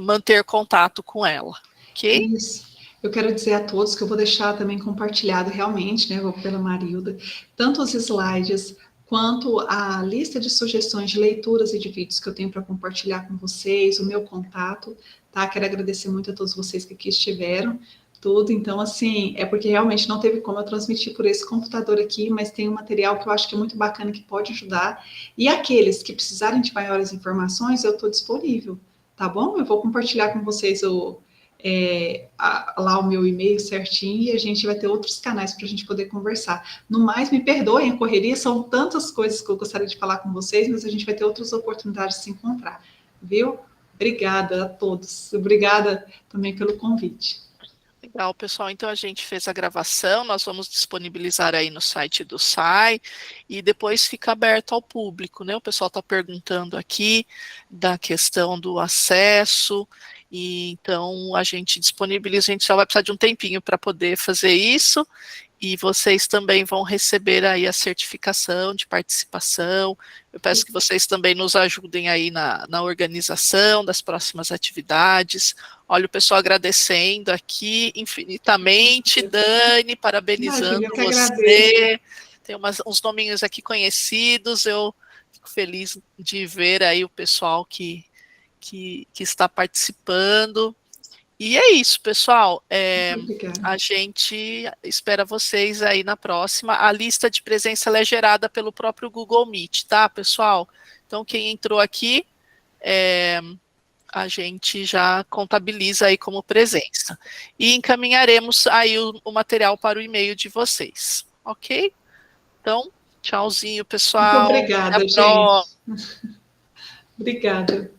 manter contato com ela, ok? Isso. Eu quero dizer a todos que eu vou deixar também compartilhado realmente, né, pela Marilda, tanto os slides quanto a lista de sugestões de leituras e de vídeos que eu tenho para compartilhar com vocês, o meu contato, tá? Quero agradecer muito a todos vocês que aqui estiveram, tudo. Então, assim, é porque realmente não teve como eu transmitir por esse computador aqui, mas tem um material que eu acho que é muito bacana, que pode ajudar. E aqueles que precisarem de maiores informações, eu estou disponível, tá bom? Eu vou compartilhar com vocês lá o meu e-mail certinho e a gente vai ter outros canais para a gente poder conversar. No mais, me perdoem a correria, são tantas coisas que eu gostaria de falar com vocês, mas a gente vai ter outras oportunidades de se encontrar, viu? Obrigada a todos. Obrigada também pelo convite. Legal, pessoal. Então a gente fez a gravação, nós vamos disponibilizar aí no site do SAI e depois fica aberto ao público, né? O pessoal está perguntando aqui da questão do acesso, e então a gente disponibiliza, a gente só vai precisar de um tempinho para poder fazer isso. E vocês também vão receber aí a certificação de participação. Eu peço que vocês também nos ajudem aí na organização das próximas atividades. Olha o pessoal agradecendo aqui infinitamente. Dani, parabenizando Imagina, eu que agradeço. você. Tem uns nominhos aqui conhecidos. Eu fico feliz de ver aí o pessoal que está participando. E é isso, pessoal. A gente espera vocês aí na próxima. A lista de presença ela é gerada pelo próprio Google Meet, tá, pessoal? Então, quem entrou aqui, a gente já contabiliza aí como presença. E encaminharemos aí o material para o e-mail de vocês, ok? Então, tchauzinho, pessoal. Muito obrigada, gente. Obrigada.